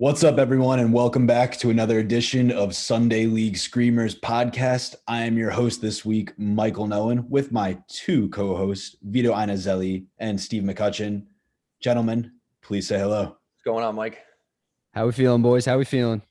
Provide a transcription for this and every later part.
What's up, everyone, and welcome back to another edition of Sunday League Screamers podcast. I am your host this week, Michael Nolan, with my two co-hosts, Vito Inazelli and Steve McCutcheon. Gentlemen, please say hello. What's going on, Mike? How we feeling, boys? How we feeling?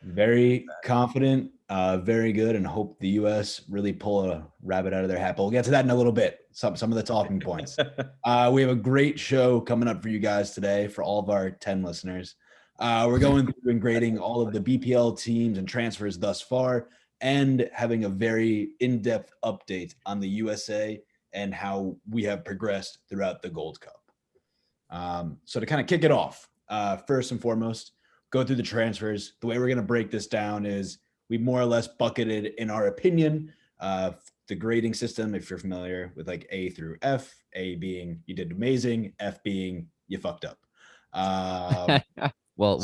Very confident, very good, and hope the U.S. really pull a rabbit out of their hat. But we'll get to that in a little bit, some of the talking points. We have a great show coming up for you guys today for all of our 10 listeners. We're going through and grading all of the BPL teams and transfers thus far and having a very in-depth update on the USA and how we have progressed throughout the Gold Cup. So to kind of kick it off, first and foremost, go through the transfers. The way we're going to break this down is we more or less bucketed, in our opinion, the grading system, if you're familiar with like A through F, A being you did amazing, F being you fucked up. Well.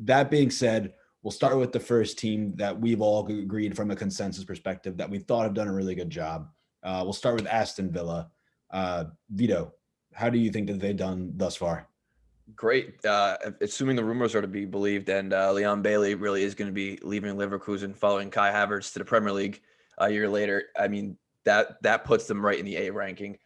That being said, we'll start with the first team that we've all agreed from a consensus perspective that we thought have done a really good job. We'll start with Aston Villa. Vito, how do you think that they've done thus far? Great. Assuming the rumors are to be believed, and Leon Bailey really is going to be leaving Leverkusen following Kai Havertz to the Premier League a year later. I mean, that puts them right in the A ranking.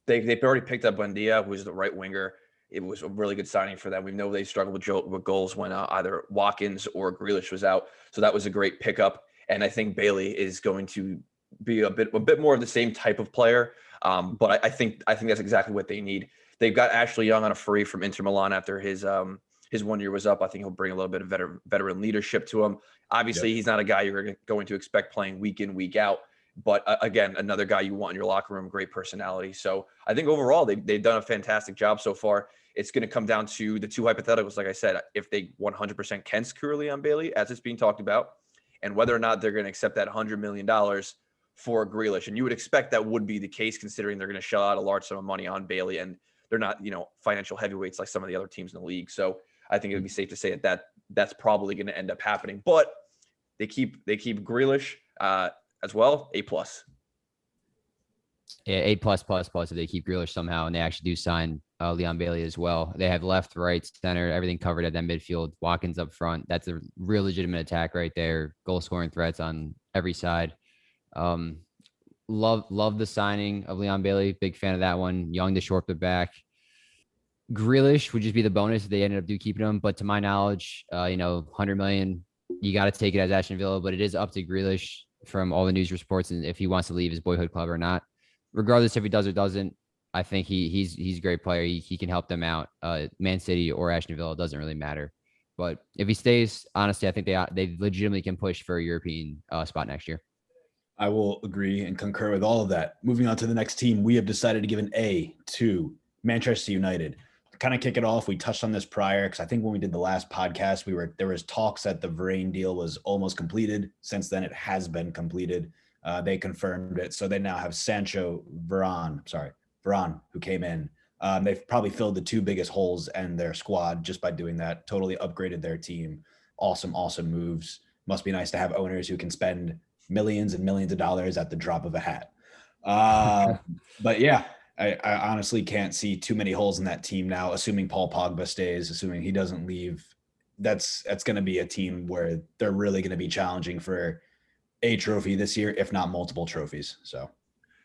They've already picked up Buendia, who's the right winger. It was a really good signing for them. We know they struggled with goals when either Watkins or Grealish was out. So that was a great pickup. And I think Bailey is going to be a bit more of the same type of player. But I think that's exactly what they need. They've got Ashley Young on a free from Inter Milan after his 1 year was up. I think he'll bring a little bit of veteran leadership to him. Obviously, He's not a guy you're going to expect playing week in, week out. But again, another guy you want in your locker room, great personality. So I think overall they've done a fantastic job so far. It's going to come down to the two hypotheticals, like I said, if they 100% can secure Leon Bailey, as it's being talked about, and whether or not they're going to accept that $100 million for Grealish. And you would expect that would be the case, considering they're going to shell out a large sum of money on Bailey, and they're not, financial heavyweights like some of the other teams in the league. So I think it would be safe to say that's probably going to end up happening. But they keep Grealish as well, A+. Yeah, A+++ if they keep Grealish somehow, and they actually do sign Leon Bailey as well. They have left, right, center, everything covered at that midfield. Watkins up front. That's a real legitimate attack right there. Goal scoring threats on every side. Love the signing of Leon Bailey. Big fan of that one. Young to short the back. Grealish would just be the bonus if they ended up keeping him. But to my knowledge, $100 million, you got to take it as Aston Villa. But it is up to Grealish from all the news reports and if he wants to leave his boyhood club or not. Regardless if he does or doesn't, I think he's a great player. He can help them out. Man City or Aston Villa, doesn't really matter. But if he stays, honestly, I think they legitimately can push for a European spot next year. I will agree and concur with all of that. Moving on to the next team, we have decided to give an A to Manchester United. Kind of kick it off, we touched on this prior because I think when we did the last podcast, there was talks that the Varane deal was almost completed. Since then, it has been completed. They confirmed it. So they now have Varane, who came in. They've probably filled the two biggest holes in their squad just by doing that. Totally upgraded their team. Awesome moves. Must be nice to have owners who can spend millions and millions of dollars at the drop of a hat. But yeah, I honestly can't see too many holes in that team now, assuming Paul Pogba stays, assuming he doesn't leave. That's going to be a team where they're really going to be challenging for a trophy this year, if not multiple trophies. So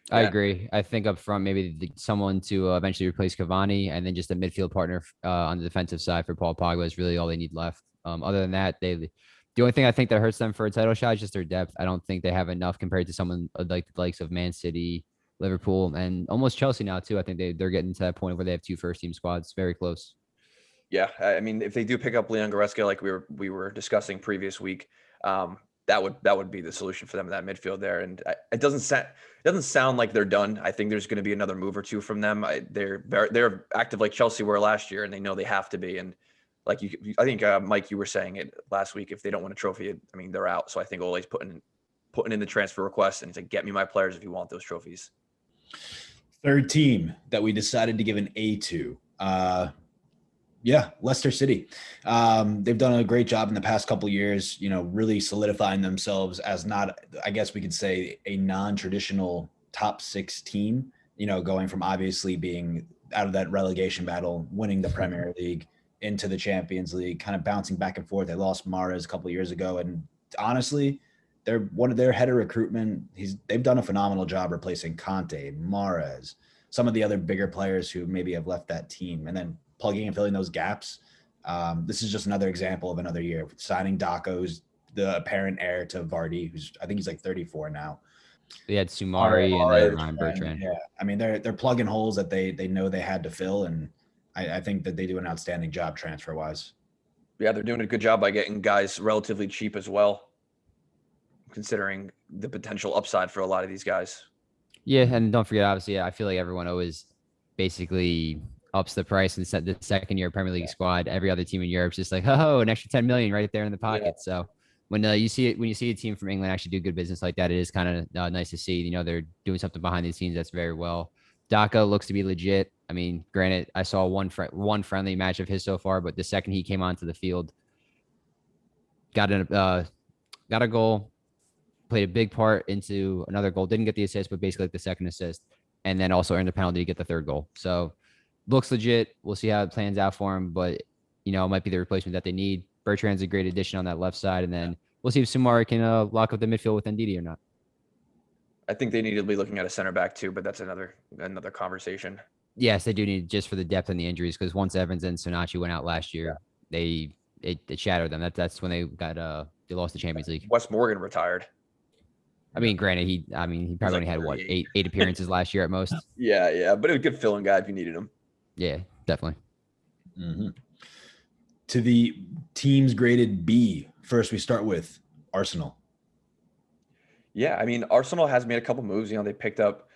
I agree. I think up front, maybe someone to eventually replace Cavani, and then just a midfield partner on the defensive side for Paul Pogba is really all they need left. Other than that, the only thing I think that hurts them for a title shot is just their depth. I don't think they have enough compared to someone like the likes of Man City, Liverpool, and almost Chelsea now too. I think they're getting to that point where they have two first-team squads. Very close. Yeah, I mean, if they do pick up Leon Goretzka, like we were discussing previous week, that would be the solution for them in that midfield there. And it doesn't sound like they're done. I think there's going to be another move or two from them. They're active like Chelsea were last year, and they know they have to be. And like I think Mike, you were saying it last week. If they don't win a trophy, I mean, they're out. So I think Ole's putting in the transfer request and he's like, get me my players if you want those trophies. Third team that we decided to give an A to. Leicester City. They've done a great job in the past couple of years, really solidifying themselves as not, I guess we could say, a non-traditional top six team, going from obviously being out of that relegation battle, winning the Premier League, into the Champions League, kind of bouncing back and forth. They lost Mahrez a couple of years ago, and honestly, they're one of their head of recruitment. They've done a phenomenal job replacing Conte, Mahrez, some of the other bigger players who maybe have left that team, and then plugging and filling those gaps. This is just another example of another year. Signing Daco's the apparent heir to Vardy, who's I think he's like 34 now. They had Sumari and then Ryan Bertrand. Yeah, I mean they're plugging holes that they know they had to fill, and I think that they do an outstanding job transfer wise. Yeah, they're doing a good job by getting guys relatively cheap as well, considering the potential upside for a lot of these guys. Yeah, and don't forget, obviously, I feel like everyone always basically ups the price and set the second year Premier League squad. Every other team in Europe is just like, oh, an extra 10 million right there in the pocket. Yeah. So when you see a team from England actually do good business like that, it is kind of nice to see. You know, they're doing something behind the scenes that's very well. Daco looks to be legit. I mean, granted, I saw one friendly match of his so far, but the second he came onto the field, got a goal, played a big part into another goal. Didn't get the assist, but basically like the second assist, and then also earned a penalty to get the third goal. So looks legit. We'll see how it plans out for him, but you know, it might be the replacement that they need. Bertrand's a great addition on that left side, and then we'll see if Sumari can lock up the midfield with Ndidi or not. I think they need to be looking at a center back too, but that's another conversation. Yes, they do need, just for the depth and the injuries, because once Evans and Sonachi went out last year, it shadowed them. That's when they lost the Champions League. Wes Morgan retired. I mean, granted, he probably like only had what eight appearances last year at most. Yeah, but it was a good filling guy if you needed him. Yeah, definitely. Mm-hmm. To the teams graded B, first we start with Arsenal. Yeah, I mean, Arsenal has made a couple moves. You know, they picked up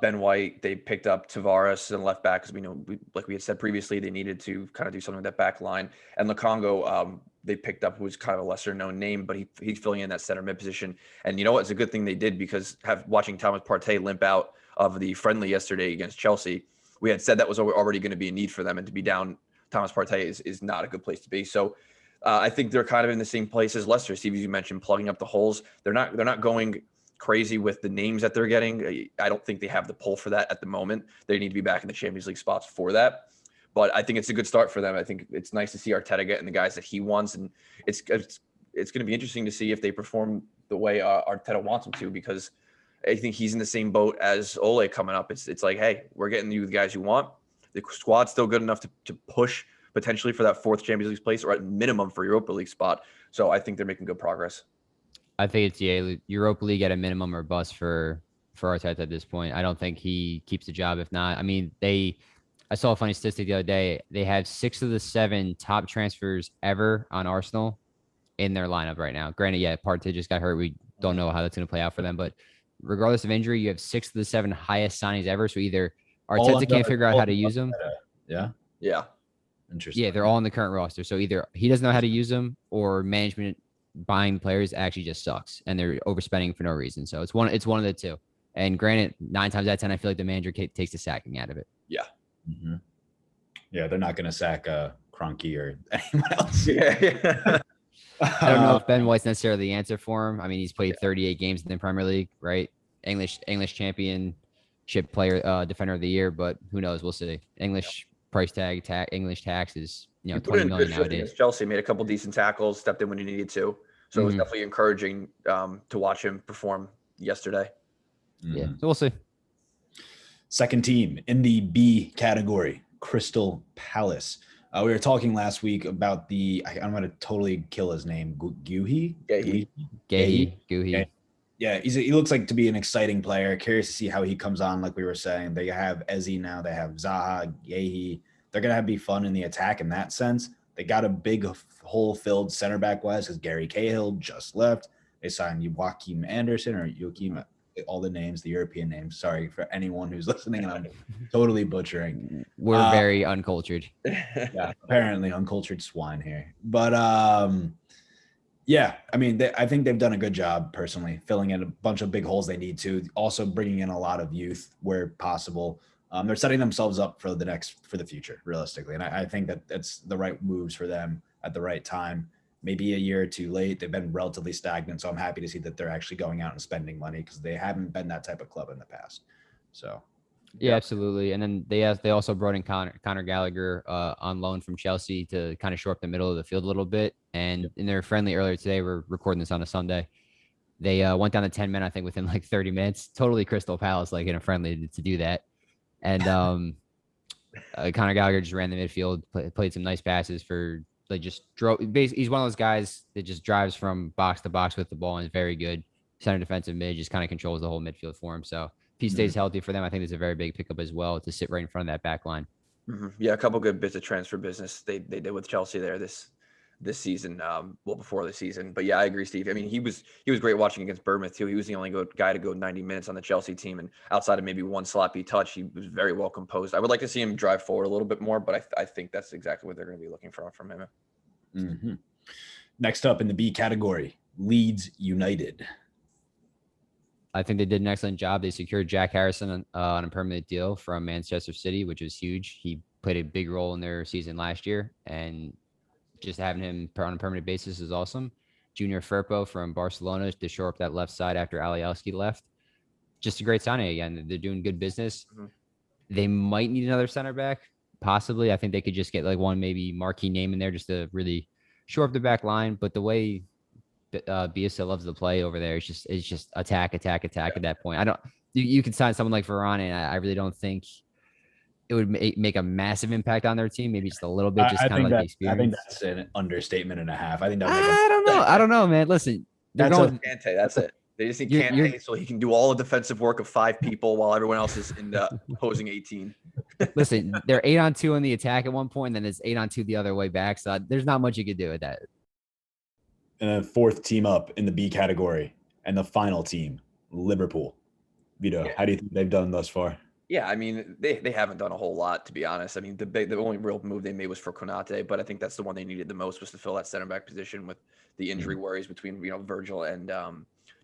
Ben White. They picked up Tavares and left back, because we know, like we had said previously, they needed to kind of do something with that back line. And Lukongo, they picked up, who's kind of a lesser known name, but he's filling in that center mid position. And you know what? It's a good thing they did, because watching Thomas Partey limp out of the friendly yesterday against Chelsea, we had said that was already going to be a need for them, and to be down Thomas Partey is not a good place to be. So I think they're kind of in the same place as Leicester. Steve, as you mentioned, plugging up the holes. They're not going crazy with the names that they're getting. I don't think they have the pull for that at the moment. They need to be back in the Champions League spots for that. But I think it's a good start for them. I think it's nice to see Arteta getting the guys that he wants, and it's going to be interesting to see if they perform the way Arteta wants them to, because I think he's in the same boat as Ole coming up. It's like, hey, we're getting you the guys you want. The squad's still good enough to push potentially for that fourth Champions League place, or at minimum for Europa League spot. So I think they're making good progress. I think it's Europa League at a minimum or bust for Arteta at this point. I don't think he keeps the job. If not, I mean, I saw a funny statistic the other day. They have 6 of the 7 top transfers ever on Arsenal in their lineup right now. Granted, yeah, Partey just got hurt. We don't know how that's going to play out for them, but regardless of injury, you have 6 of the 7 highest signings ever. So either Arteta can't figure out how to use them. Yeah. Interesting. Yeah, they're all in the current roster. So either he doesn't know how to use them, or management buying players actually just sucks, and they're overspending for no reason. So it's one of the two. And granted, 9 times out of 10, I feel like the manager takes the sacking out of it. Yeah. Mm-hmm. Yeah, they're not going to sack Kroenke or anyone else. Yeah. I don't know if Ben White's necessarily the answer for him. I mean, he's played 38 games in the Premier League, right? English championship player, defender of the year, but who knows? We'll see. English price tag, English tax is 20 million nowadays. Chelsea made a couple decent tackles, stepped in when he needed to. So it was definitely encouraging to watch him perform yesterday. Yeah, so we'll see. Second team in the B category, Crystal Palace. We were talking last week about I'm going to totally kill his name, Guhi. Yeah, he looks like to be an exciting player. Curious to see how he comes on. Like we were saying, they have Eze now. They have Zaha, Guehi. They're going to be fun in the attack in that sense. They got a big hole filled center back wise, because Gary Cahill just left. They signed Joachim Anderson, or Joachim, all the names, the European names. Sorry for anyone who's listening, and I'm totally butchering. We're very uncultured. Yeah, apparently uncultured swine here. But yeah, I mean, I think they've done a good job personally, filling in a bunch of big holes they need to. Also bringing in a lot of youth where possible. They're setting themselves up for the future, realistically. And I think that that's the right moves for them at the right time. Maybe a year or two late. They've been relatively stagnant. So I'm happy to see that they're actually going out and spending money, because they haven't been that type of club in the past. So Yeah, absolutely. And then they also brought in Connor Gallagher on loan from Chelsea to kind of shore up the middle of the field a little bit. And in their friendly earlier today, we're recording this on a Sunday. They went down to 10 men, I think, within like 30 minutes. Totally Crystal Palace, like in a friendly to do that. And Connor Gallagher just ran the midfield, played some nice passes for like just drove. He's one of those guys that just drives from box to box with the ball and is very good. Center defensive mid, just kind of controls the whole midfield for him. So if he stays healthy for them, I think it's a very big pickup as well to sit right in front of that back line. Yeah, a couple good bits of transfer business they did with Chelsea there this season, before the season. But yeah, I agree, Steve. I mean, he was great watching against Bournemouth too. He was the only guy to go 90 minutes on the Chelsea team, and outside of maybe one sloppy touch, he was very well composed. I would like to see him drive forward a little bit more, but I think that's exactly what they're going to be looking for from him. Mm-hmm. Next up in the B category, Leeds United. I think they did an excellent job. They secured Jack Harrison on a permanent deal from Manchester City, which was huge. He played a big role in their season last year, and just having him on a permanent basis is awesome. Junior Firpo from Barcelona to shore up that left side after Alioski left. Just a great signing again. They're doing good business. Mm-hmm. They might need another center back, possibly. I think they could just get like one maybe marquee name in there just to really shore up the back line. But the way Bielsa loves to play over there, it's just attack at that point. I don't. You could sign someone like Varane, and I really don't think it would make a massive impact on their team. Maybe just a little bit, just kind of like the experience. I think that's an understatement and a half. I think that. I don't know, man. Listen, they're going Kante. That's it. They just need Kante so he can do all the defensive work of 5 people while everyone else is in the opposing 18. Listen, they're 8-on-2 in the attack at one point, and then it's 8-on-2 the other way back. So there's not much you could do with that. And then fourth team up in the B category, and the final team, Liverpool. Vito, how do you think they've done thus far? Yeah, I mean, they haven't done a whole lot, to be honest. I mean, the only real move they made was for Konate, but I think that's the one they needed the most, was to fill that center back position with the injury worries between Virgil and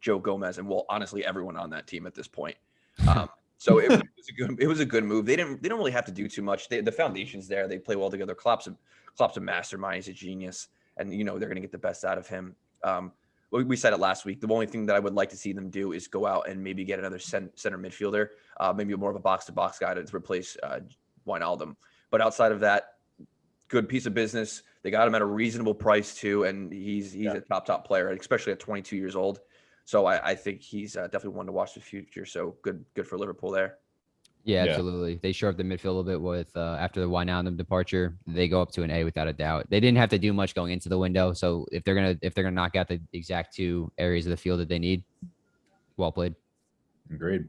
Joe Gomez, and honestly, everyone on that team at this point. So it was a good move. They don't really have to do too much. The foundation's there. They play well together. Klopp's a mastermind. He's a genius, and they're going to get the best out of him. We said it last week. The only thing that I would like to see them do is go out and maybe get another center midfielder, maybe more of a box-to-box guy to replace Wijnaldum. But outside of that, good piece of business. They got him at a reasonable price too, and he's a top player, especially at 22 years old. So I think he's definitely one to watch the future. So good for Liverpool there. Yeah, absolutely. They shore up the midfield a little bit with after the Wijnaldum departure. They go up to an A without a doubt. They didn't have to do much going into the window. So if they're gonna knock out the exact 2 areas of the field that they need, well played. Agreed.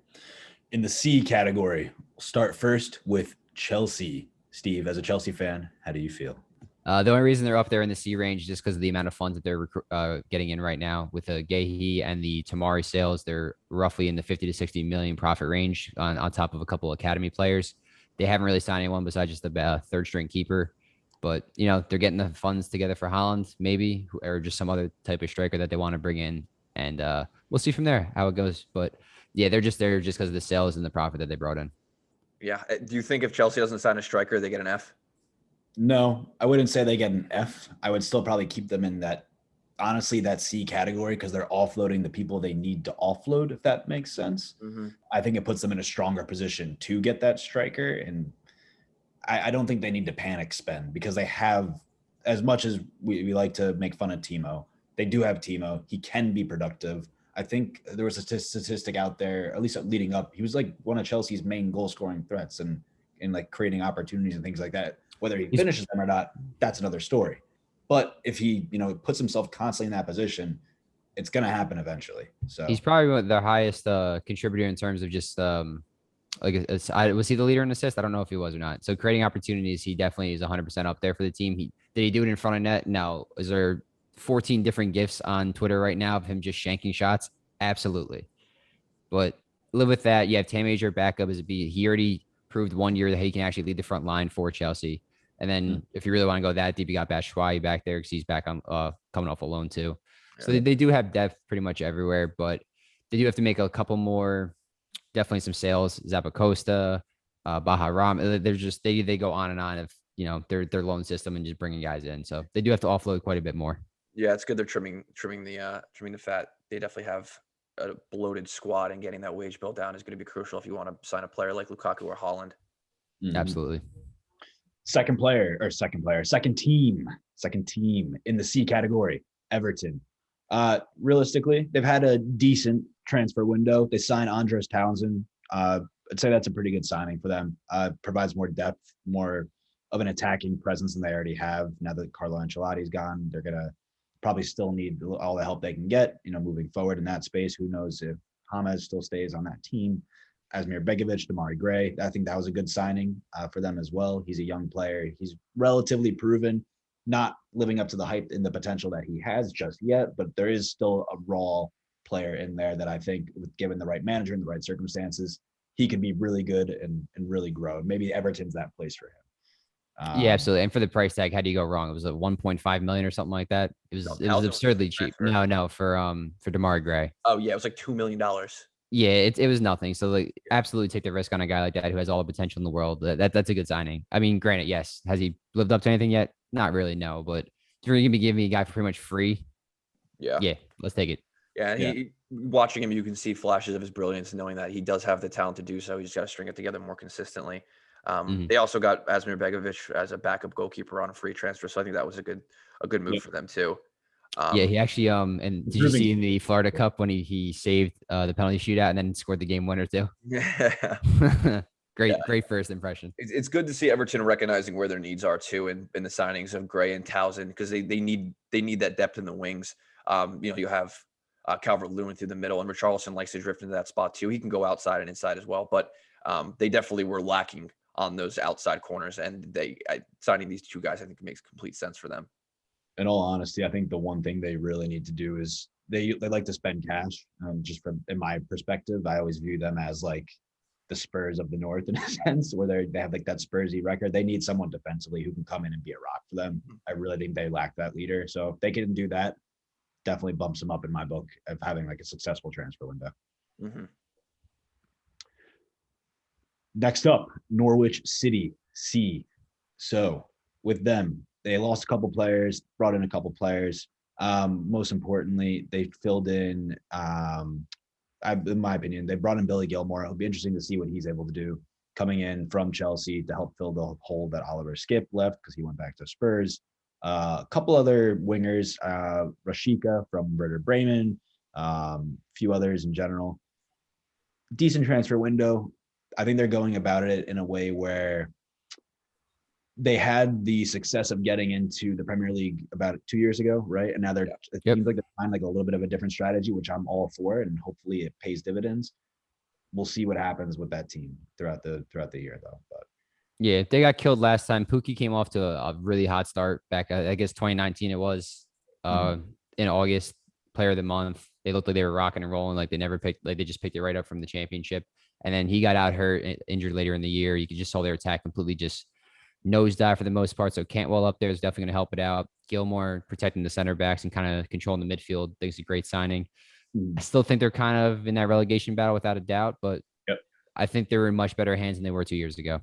In the C category, we'll start first with Chelsea. Steve, as a Chelsea fan, how do you feel? The only reason they're up there in the C range is just because of the amount of funds that they're getting in right now. With the Gahey and the Tamari sales, they're roughly in the 50 to 60 million profit range on top of a couple academy players. They haven't really signed anyone besides just the third string keeper. But, they're getting the funds together for Haaland, maybe, or just some other type of striker that they want to bring in. And we'll see from there how it goes. But, yeah, they're just there just because of the sales and the profit that they brought in. Yeah. Do you think if Chelsea doesn't sign a striker, they get an F? No, I wouldn't say they get an F. I would still probably keep them in that C category because they're offloading the people they need to offload, if that makes sense. Mm-hmm. I think it puts them in a stronger position to get that striker. And I don't think they need to panic spend because they have, as much as we like to make fun of Timo, they do have Timo. He can be productive. I think there was a statistic out there, at least leading up. He was like one of Chelsea's main goal scoring threats and like creating opportunities and things like that. Whether he finishes them or not, that's another story. But if he, puts himself constantly in that position, it's going to happen eventually. So he's probably their highest contributor in terms of just was he the leader in assists? I don't know if he was or not. So creating opportunities, he definitely is 100% up there for the team. Did he do it in front of net? No. Is there 14 different gifs on Twitter right now of him just shanking shots? Absolutely. But live with that. You have Tammy as your backup as a B. He already proved 1 year that he can actually lead the front line for Chelsea. And then if you really want to go that deep, you got Batshuayi back there because he's back on coming off a loan too. So they do have depth pretty much everywhere, but they do have to make a couple more, definitely some sales. Zappacosta, Baharam. They're just they go on and on of their loan system and just bringing guys in. So they do have to offload quite a bit more. Yeah, it's good they're trimming the fat. They definitely have a bloated squad, and getting that wage bill down is going to be crucial if you want to sign a player like Lukaku or Haaland. Absolutely. Second team in the C category, Everton. Realistically, they've had a decent transfer window. They signed Andros Townsend. I'd say that's a pretty good signing for them. Provides more depth, more of an attacking presence than they already have. Now that Carlo Ancelotti's gone, they're going to probably still need all the help they can get, moving forward in that space. Who knows if James still stays on that team. Asmir Begovic, Damari Gray. I think that was a good signing for them as well. He's a young player. He's relatively proven, not living up to the hype and the potential that he has just yet, but there is still a raw player in there that I think, given the right manager and the right circumstances, he could be really good and really grow. Maybe Everton's that place for him. Yeah, absolutely. And for the price tag, how do you go wrong? It was a 1.5 million or something like that. It was absurdly cheap. No, for Damari Gray. Oh yeah, it was like $2 million. Yeah, it was nothing. So like, absolutely take the risk on a guy like that who has all the potential in the world. That's a good signing. I mean, granted, yes, has he lived up to anything yet? Not really, no. But if you're gonna be giving me a guy for pretty much free, yeah, let's take it. Yeah, and watching him, you can see flashes of his brilliance, knowing that he does have the talent to do so. He's got to string it together more consistently. They also got Asmir Begovic as a backup goalkeeper on a free transfer, so I think that was a good move for them too. Yeah, he actually and did you see in the Florida Cup when he saved the penalty shootout and then scored the game winner too? Yeah. Great first impression. It's good to see Everton recognizing where their needs are too in the signings of Gray and Townsend, because they need that depth in the wings. You have Calvert-Lewin through the middle, and Richarlison likes to drift into that spot too. He can go outside and inside as well, but they definitely were lacking on those outside corners, and signing these two guys, I think, makes complete sense for them. In all honesty, I think the one thing they really need to do is they like to spend cash. Just in my perspective, I always view them as like the Spurs of the North in a sense, where they have like that Spursy record. They need someone defensively who can come in and be a rock for them. I really think they lack that leader. So if they can do that, definitely bumps them up in my book of having like a successful transfer window. Mm-hmm. Next up, Norwich City C. So with them, they lost a couple players, brought in a couple players. Most importantly, they filled in, in my opinion, they brought in Billy Gilmore. It'll be interesting to see what he's able to do coming in from Chelsea to help fill the hole that Oliver Skip left because he went back to Spurs. A couple other wingers, Rashika from Werder Bremen, a few others in general. Decent transfer window. I think they're going about it in a way where they had the success of getting into the Premier League about 2 years ago, right? And now it seems like they're trying like a little bit of a different strategy, which I'm all for, and hopefully it pays dividends. We'll see what happens with that team throughout the year, though. But yeah, they got killed last time. Pookie came off to a really hot start back, I guess 2019 it was, in August, player of the month. They looked like they were rocking and rolling, like they just picked it right up from the championship. And then he got out hurt, injured later in the year. You could just saw their attack completely just nosedive for the most part. So Cantwell up there is definitely going to help it out. Gilmore protecting the center backs and kind of controlling the midfield. I think it's a great signing. I still think they're kind of in that relegation battle without a doubt, but I think they're in much better hands than they were 2 years ago.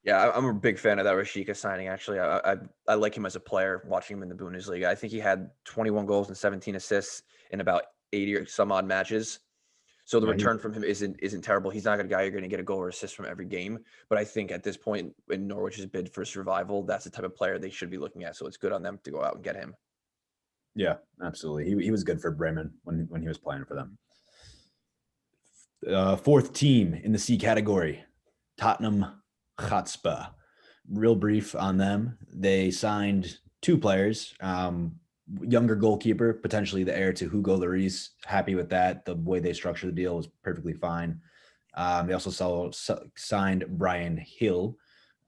Yeah, I'm a big fan of that Rashika signing, actually. I like him as a player, watching him in the Bundesliga. I think he had 21 goals and 17 assists in about 80 or some odd matches. So the return from him isn't terrible. He's not a guy you're going to get a goal or assist from every game. But I think at this point in Norwich's bid for survival, that's the type of player they should be looking at. So it's good on them to go out and get him. Yeah, absolutely. He was good for Bremen when he was playing for them. Fourth team in the C category, Tottenham Hotspur. Real brief on them. They signed two players. Younger goalkeeper, potentially the heir to Hugo Lloris. Happy with that. The way they structured the deal was perfectly fine. They also signed Brian Hill,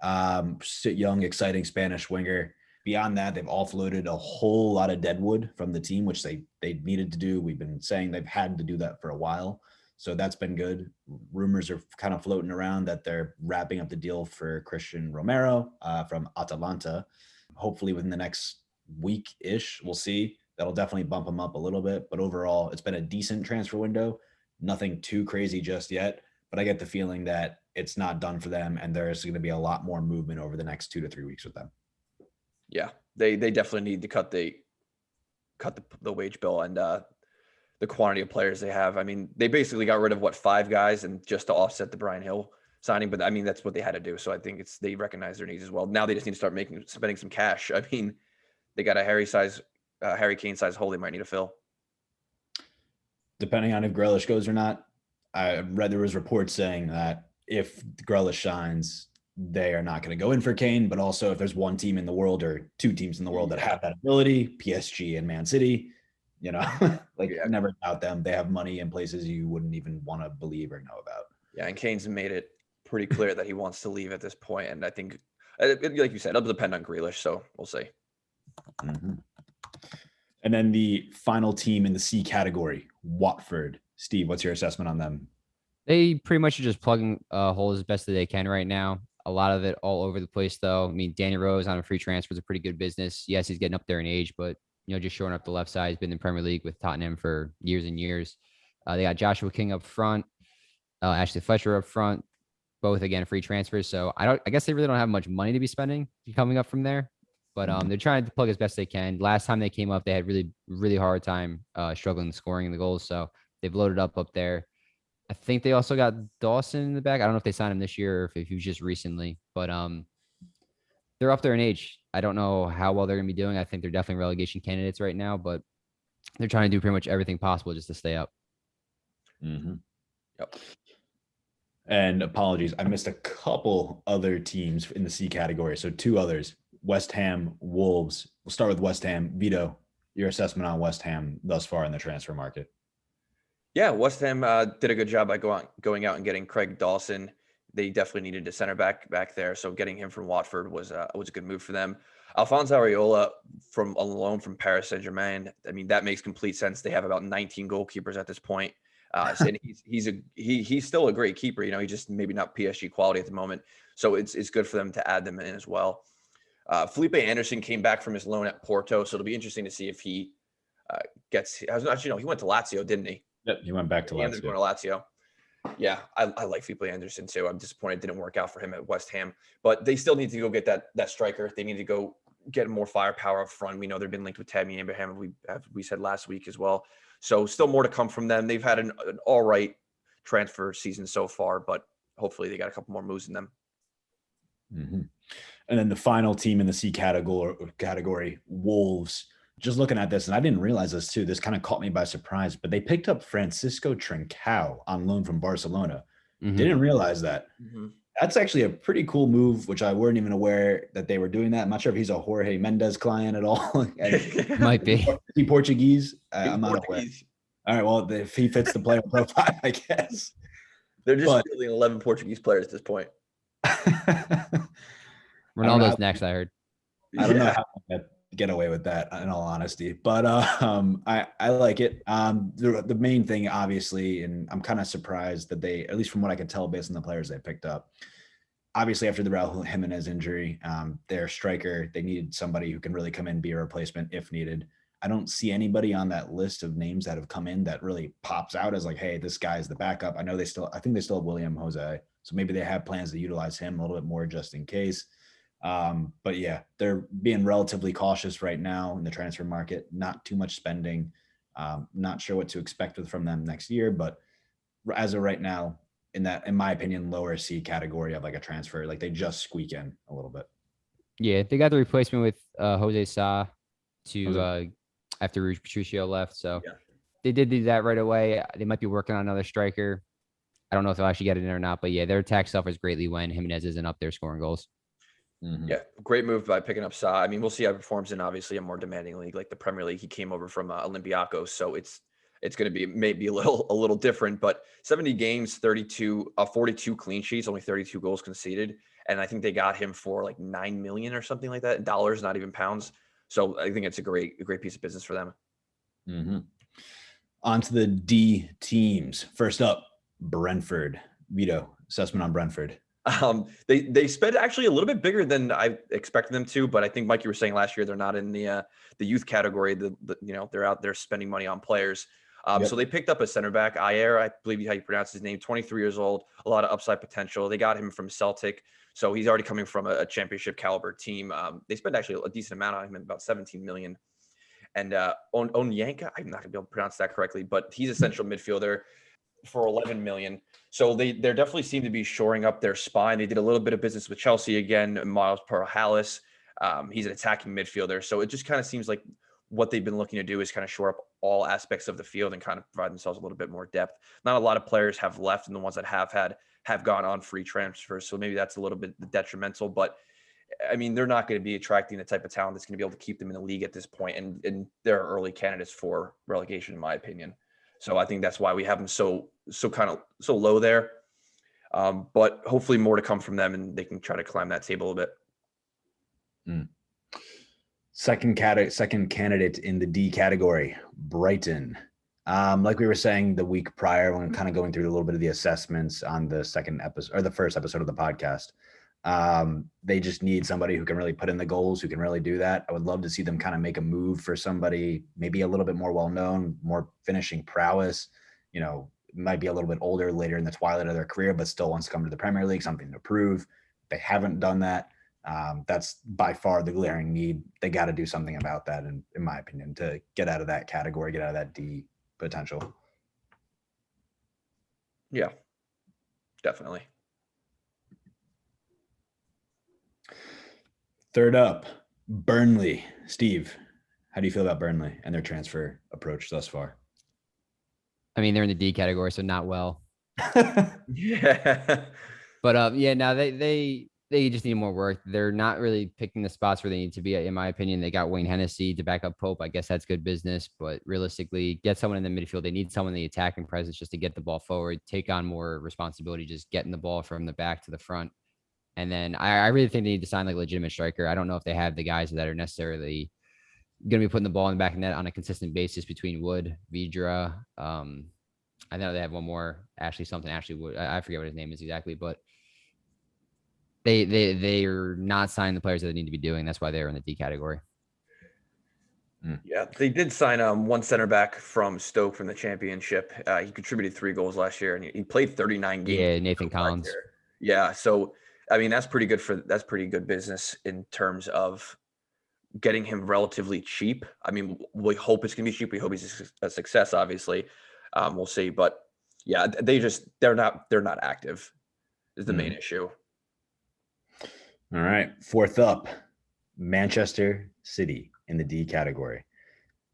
young, exciting Spanish winger. Beyond that, they've offloaded a whole lot of deadwood from the team, which they needed to do. We've been saying they've had to do that for a while. So that's been good. Rumors are kind of floating around that they're wrapping up the deal for Christian Romero from Atalanta. Hopefully within the next week-ish, we'll see. That'll definitely bump them up a little bit. But overall, it's been a decent transfer window. Nothing too crazy just yet. But I get the feeling that it's not done for them, and there's going to be a lot more movement over the next 2 to 3 weeks with them. Yeah, they definitely need to cut the wage bill, and the quantity of players they have. I mean, they basically got rid of 5 guys and just to offset the Brian Hill signing, but I mean that's what they had to do. So I think they recognize their needs as well. Now they just need to start spending some cash. I mean, they got a Harry Kane size hole they might need to fill. Depending on if Grealish goes or not, I read there was reports saying that if Grealish shines, they are not going to go in for Kane. But also, if there's one team in the world or 2 teams in the world that have that ability, PSG and Man City, never doubt them. They have money in places you wouldn't even want to believe or know about. Yeah, and Kane's made it pretty clear that he wants to leave at this point, and I think, like you said, it'll depend on Grealish. So we'll see. Mm-hmm. And then the final team in the C category, Watford. Steve, what's your assessment on them? They pretty much are just plugging holes as best as they can right now. A lot of it all over the place, though. I mean, Danny Rose on a free transfer is a pretty good business. Yes, he's getting up there in age, but just showing up the left side. He's been in the Premier League with Tottenham for years and years. They got Joshua King up front, Ashley Fletcher up front, both again free transfers. So I guess they really don't have much money to be spending coming up from there. But they're trying to plug as best they can. Last time they came up, they had really, really hard time struggling scoring the goals. So they've loaded up there. I think they also got Dawson in the back. I don't know if they signed him this year or if he was just recently, but they're up there in age. I don't know how well they're going to be doing. I think they're definitely relegation candidates right now, but they're trying to do pretty much everything possible just to stay up. Mm-hmm. Yep. And apologies, I missed a couple other teams in the C category. So 2 others, West Ham, Wolves. We'll start with West Ham. Vito, your assessment on West Ham thus far in the transfer market. Yeah, West Ham did a good job by going out and getting Craig Dawson. They definitely needed a center back there, so getting him from Watford was a good move for them. Alphonse Areola from a loan from Paris Saint-Germain. I mean, that makes complete sense. They have about 19 goalkeepers at this point, and he's still a great keeper. He's just maybe not PSG quality at the moment, so it's good for them to add them in as well. Felipe Anderson came back from his loan at Porto, so it'll be interesting to see if he gets. He went to Lazio, didn't he? Yep, he went back to Lazio. Going to Lazio. Yeah, I like Felipe Anderson too. I'm disappointed it didn't work out for him at West Ham, but they still need to go get that striker. They need to go get more firepower up front. We know they've been linked with Tammy Abraham, we said last week as well. So still more to come from them. They've had an all right transfer season so far, but hopefully they got a couple more moves in them. Mm-hmm. And then the final team in the C category, Wolves. Just looking at this, and I didn't realize this too. This kind of caught me by surprise, but they picked up Francisco Trincao on loan from Barcelona. Mm-hmm. Didn't realize that. Mm-hmm. That's actually a pretty cool move, which I weren't even aware that they were doing that. I'm not sure if he's a Jorge Mendes client at all. Might be. Is he Portuguese? I'm not aware. All right, well, if he fits the player profile, I guess. They're just really 11 Portuguese players at this point. Ronaldo's next, I heard. I don't know how to get away with that, in all honesty, but I like it. The main thing, obviously, and I'm kind of surprised that they, at least from what I can tell based on the players they picked up, obviously after the Raul Jimenez injury, their striker, they needed somebody who can really come in, be a replacement if needed. I don't see anybody on that list of names that have come in that really pops out as like, hey, this guy's the backup. I think they still have William Jose, so maybe they have plans to utilize him a little bit more just in case. But yeah, they're being relatively cautious right now in the transfer market, not too much spending. Not sure what to expect from them next year, but as of right now, in my opinion, lower C category of like a transfer, like they just squeak in a little bit. Yeah, they got the replacement with Jose Sa after Patricio left. So they did do that right away. They might be working on another striker. I don't know if they'll actually get it in or not, but yeah, their attack suffers greatly when Jimenez isn't up there scoring goals. Mm-hmm. Yeah, great move by picking up Sa. I mean, we'll see how he performs in obviously a more demanding league like the Premier League. He came over from Olympiacos, so it's going to be maybe a little different. But 70 games, 42 clean sheets, only 32 goals conceded, and I think they got him for like $9 million or something like that, dollars, not even pounds. So I think it's a great piece of business for them. Mm-hmm. On to the D teams. First up, Brentford. Vito, assessment on Brentford. They spent actually a little bit bigger than I expected them to, but I think, Mike, you were saying last year they're not in the youth category. They're out there spending money on players. So they picked up a center back, Ayer, I believe how you pronounce his name, 23 years old, a lot of upside potential. They got him from Celtic, so he's already coming from a championship caliber team. They spent actually a decent amount on him, about 17 million. And Onyanka, I'm not gonna be able to pronounce that correctly, but he's a central midfielder for 11 million. So they definitely seem to be shoring up their spine. They did a little bit of business with Chelsea again. Miles Parhalis, he's an attacking midfielder. So it just kind of seems like what they've been looking to do is kind of shore up all aspects of the field and kind of provide themselves a little bit more depth. Not a lot of players have left, and the ones that have gone on free transfers. So maybe that's a little bit detrimental, but I mean, they're not going to be attracting the type of talent that's going to be able to keep them in the league at this point. And they're early candidates for relegation, in my opinion. So I think that's why we have them so low there. But hopefully more to come from them, and they can try to climb that table a bit. Second candidate in the D category, Brighton. Like we were saying the week prior, when kind of going through a little bit of the assessments on the second episode or the first episode of the podcast, they just need somebody who can really put in the goals, who can really do that. I would love to see them kind of make a move for somebody maybe a little bit more well-known, more finishing prowess, might be a little bit older, later in the twilight of their career, but still wants to come to the Premier League, something to prove. They haven't done that. That's by far the glaring need. They got to do something about that, in my opinion, to get out of that category, get out of that D potential. Yeah, definitely. Third up, Burnley. Steve, how do you feel about Burnley and their transfer approach thus far? I mean, they're in the D category, so not well. Yeah. But now they just need more work. They're not really picking the spots where they need to be. In my opinion, they got Wayne Hennessy to back up Pope. I guess that's good business, but realistically, get someone in the midfield. They need someone in the attacking presence just to get the ball forward, take on more responsibility, just getting the ball from the back to the front. And then I really think they need to sign like a legitimate striker. I don't know if they have the guys that are necessarily going to be putting the ball in the back of net on a consistent basis between Wood, Vidra. I know they have one more, Ashley Wood. I forget what his name is exactly, but they are not signing the players that they need to be doing. That's why they're in the D category. Yeah, they did sign one center back from Stoke from the Championship. He contributed 3 goals last year, and he played 39 games. Yeah, Nathan Collins. Yeah, so I mean that's pretty good business in terms of getting him relatively cheap. I mean, we hope it's gonna be cheap. We hope he's a success. Obviously, we'll see. But yeah, they're not active. Is the main issue. All right, fourth up, Manchester City in the D category.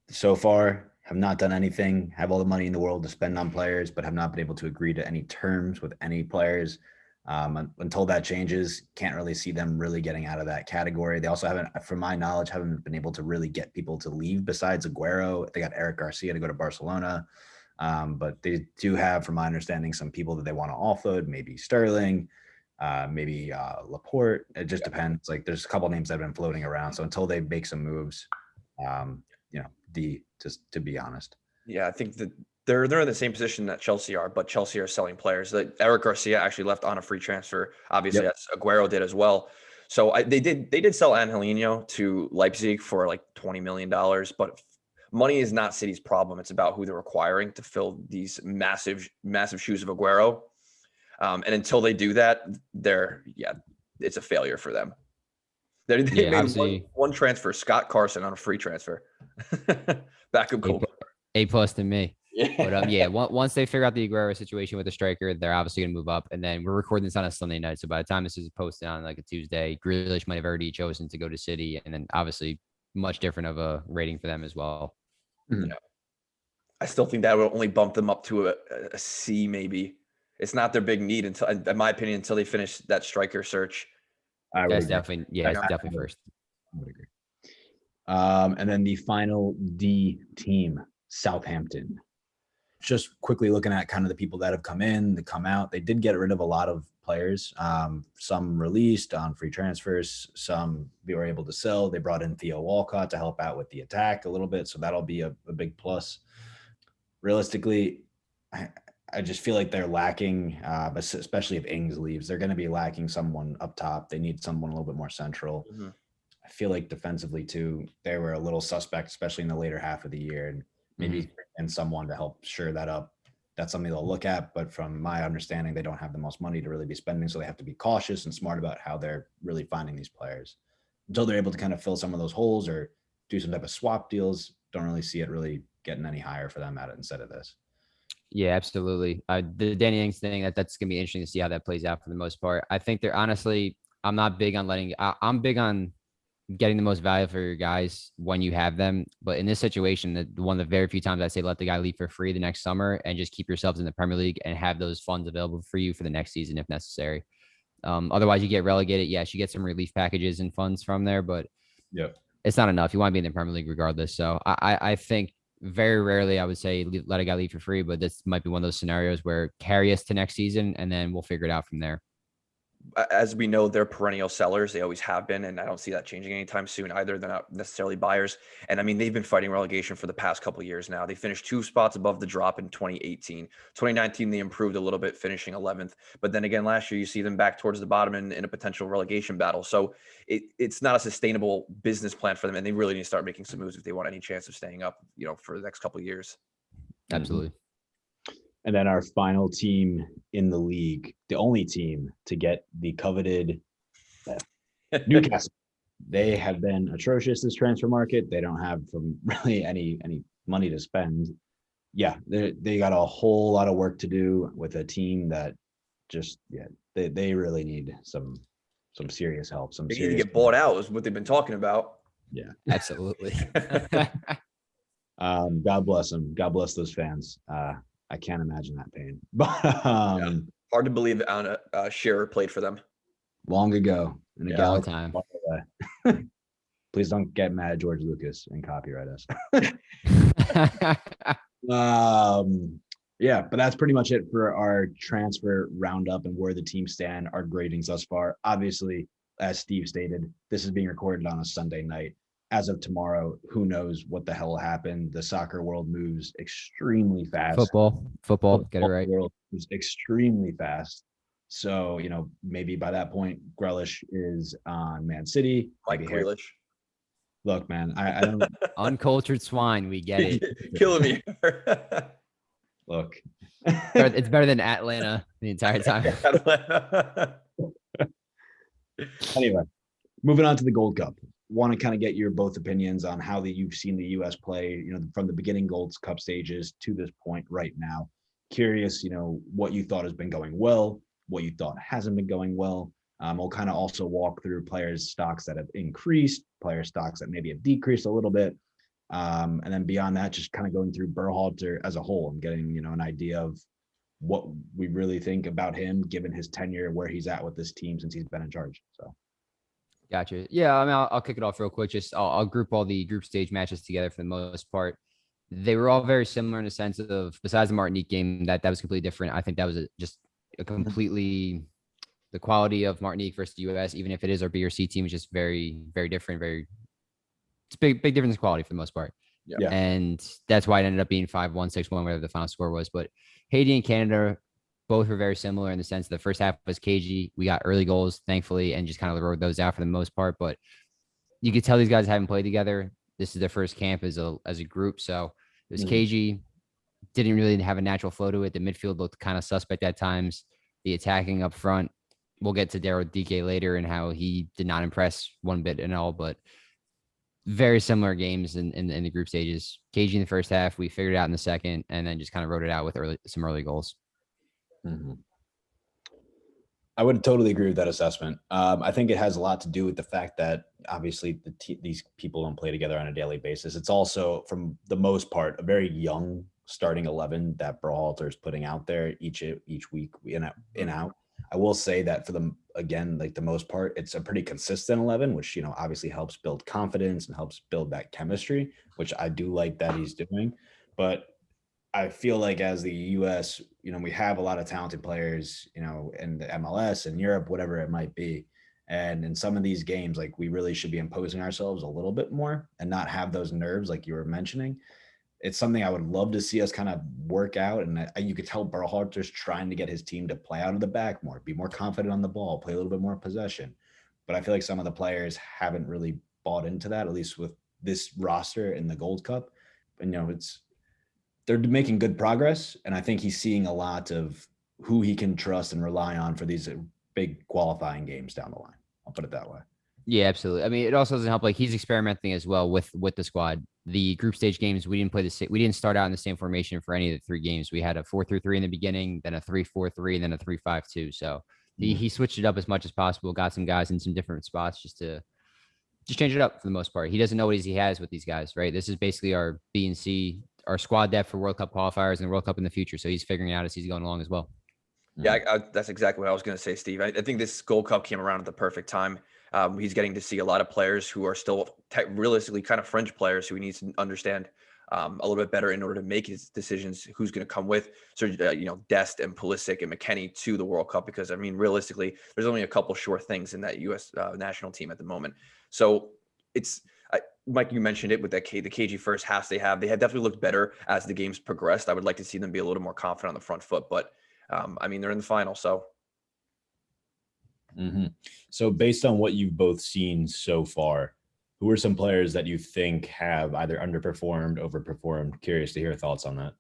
So far, have not done anything, have all the money in the world to spend on players, but have not been able to agree to any terms with any players. Until that changes, can't really see them really getting out of that category. They also haven't, from my knowledge, haven't been able to really get people to leave besides Aguero. They got Eric Garcia to go to Barcelona. But they do have, from my understanding, some people that they want to offload, maybe Sterling, maybe Laporte. It just depends. Like there's a couple names that have been floating around. So until they make some moves, D, just to be honest. Yeah, I think that they're in the same position that Chelsea are, but Chelsea are selling players. Like Eric Garcia actually left on a free transfer. Obviously, that's Aguero did as well. So they did sell Angelino to Leipzig for like $20 million, but money is not City's problem. It's about who they're acquiring to fill these massive shoes of Aguero. And until they do that, it's a failure for them. They made one transfer, Scott Carson, on a free transfer. Backup goal. A+ to me. Yeah. But once they figure out the Aguero situation with the striker, they're obviously going to move up. And then we're recording this on a Sunday night. So by the time this is posted on like a Tuesday, Grealish might have already chosen to go to City. And then obviously much different of a rating for them as well. Yeah. I still think that will only bump them up to a C maybe. It's not their big need until, in my opinion, until they finish that striker search. It's definitely first. I would agree. And then the final D team, Southampton. Just quickly looking at kind of the people that have come in, that come out. They did get rid of a lot of players. Some released on free transfers. Some they were able to sell. They brought in Theo Walcott to help out with the attack a little bit. So that'll be a big plus. Realistically, I just feel like they're lacking, especially if Ings leaves, they're going to be lacking someone up top. They need someone a little bit more central. Mm-hmm. I feel like defensively too, they were a little suspect, especially in the later half of the year, and maybe and someone to help shore that up. That's something they'll look at. But from my understanding, they don't have the most money to really be spending. So they have to be cautious and smart about how they're really finding these players until they're able to kind of fill some of those holes or do some type of swap deals. Don't really see it really getting any higher for them instead of this. Yeah, absolutely. The Danny Ings thing, that's gonna be interesting to see how that plays out for the most part. I think they're honestly, I'm not big on I'm big on getting the most value for your guys when you have them. But in this situation, one of the very few times I say let the guy leave for free the next summer and just keep yourselves in the Premier League and have those funds available for you for the next season if necessary. Otherwise, you get relegated. Yes, you get some relief packages and funds from there, but it's not enough. You want to be in the Premier League regardless. So I think very rarely I would say let a guy leave for free, but this might be one of those scenarios where carry us to next season and then we'll figure it out from there. As we know, they're perennial sellers. They always have been, and I don't see that changing anytime soon either. They're not necessarily buyers. And I mean, they've been fighting relegation for the past couple of years now. They finished 2 spots above the drop in 2018. 2019, they improved a little bit, finishing 11th. But then again, last year, you see them back towards the bottom in a potential relegation battle. So it's not a sustainable business plan for them, and they really need to start making some moves if they want any chance of staying up, for the next couple of years. Absolutely. And then our final team in the league, the only team to get the coveted Newcastle. They have been atrocious this transfer market. They don't have really any money to spend. Yeah, they got a whole lot of work to do with a team that they really need some serious help. They need to get bought out is what they've been talking about. Yeah, absolutely. God bless them. God bless those fans. I can't imagine that pain. But hard to believe that Shearer played for them long ago in a galaxy time. Please don't get mad at George Lucas and copyright us. Yeah, but that's pretty much it for our transfer roundup and where the teams stand, our gradings thus far. Obviously, as Steve stated, this is being recorded on a Sunday night. As of tomorrow, who knows what the hell will happen? The soccer world moves extremely fast. Football, get it right. World moves extremely fast. So, maybe by that point, Grealish is on Man City. Mike Grealish. Look, man, I don't. Uncultured swine, we get it. Killing me. Look. It's better than Atlanta the entire time. Anyway, moving on to the Gold Cup. Want to kind of get your both opinions on how you've seen the U.S. play, from the beginning Gold Cup stages to this point right now. Curious, what you thought has been going well, what you thought hasn't been going well. We'll kind of also walk through players' stocks that have increased, player stocks that maybe have decreased a little bit. And then beyond that, just kind of going through Berhalter as a whole and getting, an idea of what we really think about him, given his tenure, where he's at with this team since he's been in charge. So. Gotcha. Yeah, I mean, I'll kick it off real quick. Just I'll group all the group stage matches together for the most part. They were all very similar in the sense of, besides the Martinique game, that was completely different. I think that was just a completely the quality of Martinique versus the U.S., even if it is our B or C team, is just very, very different. It's big difference in quality for the most part. Yeah. And that's why it ended up being 5-1, 6-1, whatever the final score was. But Haiti and Canada both were very similar in the sense the first half was cagey. We got early goals, thankfully, and just kind of rode those out for the most part. But you could tell these guys haven't played together. This is their first camp as a group. So it was cagey. Didn't really have a natural flow to it. The midfield looked kind of suspect at times. The attacking up front, we'll get to Daryl DK later and how he did not impress one bit and all, but very similar games in the group stages. Cagey in the first half, we figured it out in the second, and then just kind of wrote it out with some early goals. Mm-hmm. I would totally agree with that assessment. I think it has a lot to do with the fact that obviously these people don't play together on a daily basis. It's also, from the most part, a very young starting 11 that Berhalter is putting out there each week in out. I will say that for them, again, like the most part, it's a pretty consistent 11, which, obviously helps build confidence and helps build that chemistry, which I do like that he's doing. But I feel like as the U.S., we have a lot of talented players, in the MLS and Europe, whatever it might be. And in some of these games, like, we really should be imposing ourselves a little bit more and not have those nerves like you were mentioning. It's something I would love to see us kind of work out. And you could tell Berhalter's trying to get his team to play out of the back more, be more confident on the ball, play a little bit more possession. But I feel like some of the players haven't really bought into that, at least with this roster in the Gold Cup. And, they're making good progress. And I think he's seeing a lot of who he can trust and rely on for these big qualifying games down the line. I'll put it that way. Yeah, absolutely. I mean, it also doesn't help. Like he's experimenting as well with the squad. The group stage games, we didn't play the same. We didn't start out in the same formation for any of the three games. We had a 4-3-3 in the beginning, then a 3-4-3, and then a 3-5-2. So he switched it up as much as possible. Got some guys in some different spots just change it up for the most part. He doesn't know what he has with these guys, right? This is basically our B and C, our squad depth for World Cup qualifiers and World Cup in the future. So he's figuring it out as he's going along as well. Yeah, that's exactly what I was going to say, Steve. I think this Gold Cup came around at the perfect time. He's getting to see a lot of players who are still realistically kind of fringe players who he needs to understand a little bit better in order to make his decisions. Who's going to come with, Dest and Pulisic and McKennie to the World Cup? Because I mean, realistically, there's only a couple sure things in that U.S. National team at the moment. So it's Mike, you mentioned it with the KG first halves they have definitely looked better as the games progressed. I would like to see them be a little more confident on the front foot, but I mean, they're in the final, so. So based on what you've both seen so far, who are some players that you think have either underperformed, overperformed? Curious to hear your thoughts on that.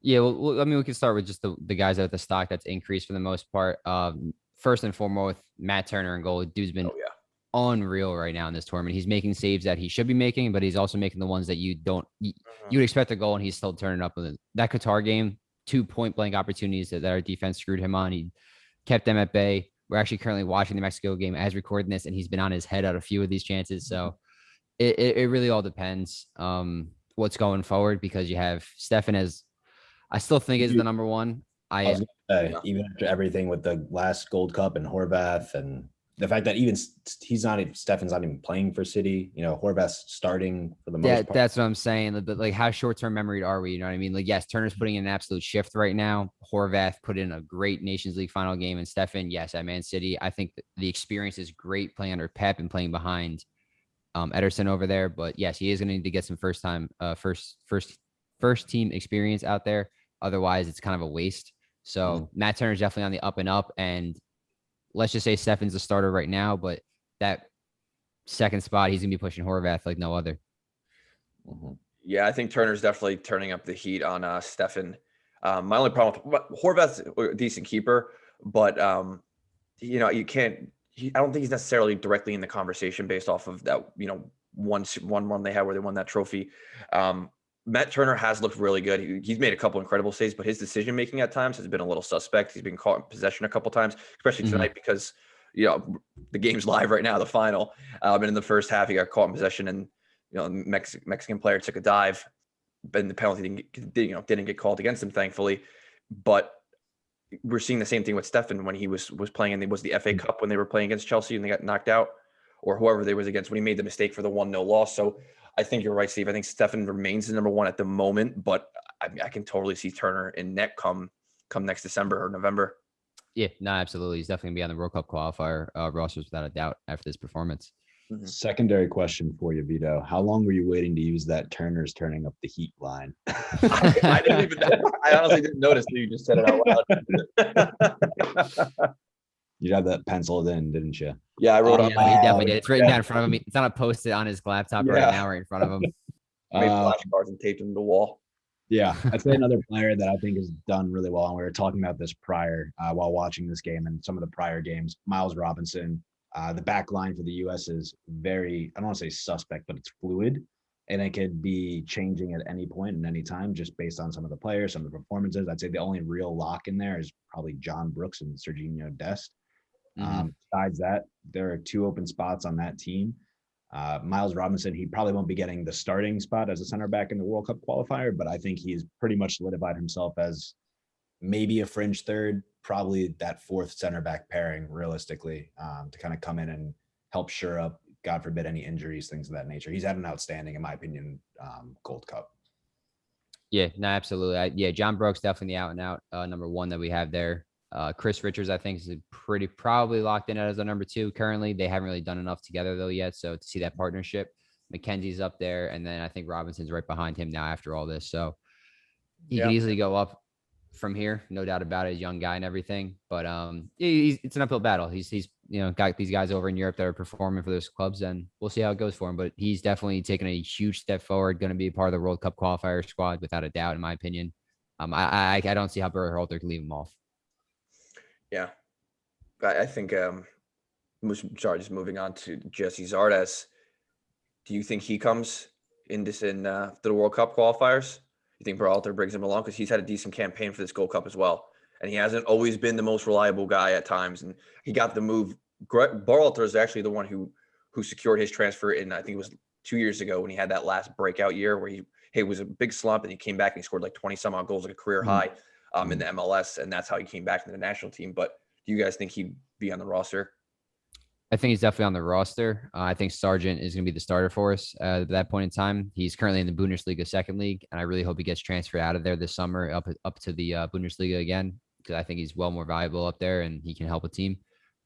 Yeah, well, I mean, we can start with just the guys at the stock that's increased for the most part. First and foremost, Matt Turner in goal. Dude's been unreal right now in this tournament. He's making saves that he should be making, but he's also making the ones that you would expect a goal, and he's still turning up with it. That Qatar game, 2 point blank opportunities that our defense screwed him on. He kept them at bay. We're actually currently watching the Mexico game as recording this, and he's been on his head at a few of these chances. So it really all depends what's going forward, because you have Stefan as I still think is the number one. Even after everything with the last Gold Cup and Horvath, and the fact that even Stefan's not even playing for City, Horvath's starting for the most part. That's what I'm saying. But like, how short-term memory are we? You know what I mean? Like, yes, Turner's putting in an absolute shift right now. Horvath put in a great Nations League final game, and Stefan, yes, at Man City. I think the experience is great playing under Pep and playing behind Ederson over there. But yes, he is going to need to get some first team experience out there. Otherwise, it's kind of a waste. So Matt Turner's definitely on the up and up, and let's just say Stefan's the starter right now, but that second spot, he's going to be pushing Horvath like no other. Yeah, I think Turner's definitely turning up the heat on Stefan. My only problem with Horvath's a decent keeper, but you can't. I don't think he's necessarily directly in the conversation based off of that. One run they had where they won that trophy. Matt Turner has looked really good. He's made a couple incredible saves, but his decision making at times has been a little suspect. He's been caught in possession a couple times, especially tonight because the game's live right now, the final. And in the first half, he got caught in possession, and the Mexican player took a dive, and the penalty didn't get called against him, thankfully. But we're seeing the same thing with Stefan when he was playing, and it was the FA Cup when they were playing against Chelsea and they got knocked out, or whoever they was against when he made the mistake for the 1-0 loss. So I think you're right, Steve. I think Stefan remains the number one at the moment, but I can totally see Turner in net come next December or November. Yeah, no, absolutely. He's definitely going to be on the World Cup qualifier rosters without a doubt after this performance. Secondary question for you, Vito. How long were you waiting to use that Turner's turning up the heat line? I didn't even. I honestly didn't notice that you just said it out loud. You had that penciled in, didn't you? Yeah, I wrote it. Yeah, he definitely did. It's written down in front of him. It's on a post-it on his laptop right now, right in front of him. Made flashcards and taped them to the wall. Yeah, I'd say another player that I think has done really well, and we were talking about this prior while watching this game and some of the prior games, Miles Robinson. The back line for the U.S. is very, I don't want to say suspect, but it's fluid, and it could be changing at any point and any time just based on some of the players, some of the performances. I'd say the only real lock in there is probably John Brooks and Serginho Dest. Besides that, there are 2 open spots on that team. Miles Robinson, he probably won't be getting the starting spot as a center back in the World Cup qualifier, but I think he's pretty much solidified himself as maybe a fringe third, probably that 4th center back pairing realistically, to kind of come in and help shore up, God forbid, any injuries, things of that nature. He's had an outstanding, in my opinion, Gold Cup. Yeah, no, absolutely. John Brooks, definitely the out and out number 1 that we have there. Chris Richards, I think, is probably locked in as a number 2 currently. They haven't really done enough together though yet. So to see that partnership, McKenzie's up there, and then I think Robinson's right behind him now after all this. So he can easily go up from here, no doubt about it. He's a young guy and everything, but it's an uphill battle. He's got these guys over in Europe that are performing for those clubs, and we'll see how it goes for him. But he's definitely taken a huge step forward. Going to be a part of the World Cup qualifier squad without a doubt, in my opinion. I don't see how Berhalter can leave him off. Yeah, I think just moving on to Jesse Zardes. Do you think he comes in to the World Cup qualifiers? You think Berhalter brings him along because he's had a decent campaign for this Gold Cup as well, and he hasn't always been the most reliable guy at times, and he got the move. Berhalter is actually the one who secured his transfer in, I think it was 2 years ago when he had that last breakout year where he was a big slump and he came back and he scored like 20 some odd goals, like a career high in the MLS, and that's how he came back to the national team. But do you guys think he'd be on the roster? I think he's definitely on the roster. I think Sargent is going to be the starter for us at that point in time. He's currently in the Bundesliga second league, and I really hope he gets transferred out of there this summer up to the Bundesliga again, because I think he's well more valuable up there and he can help a team.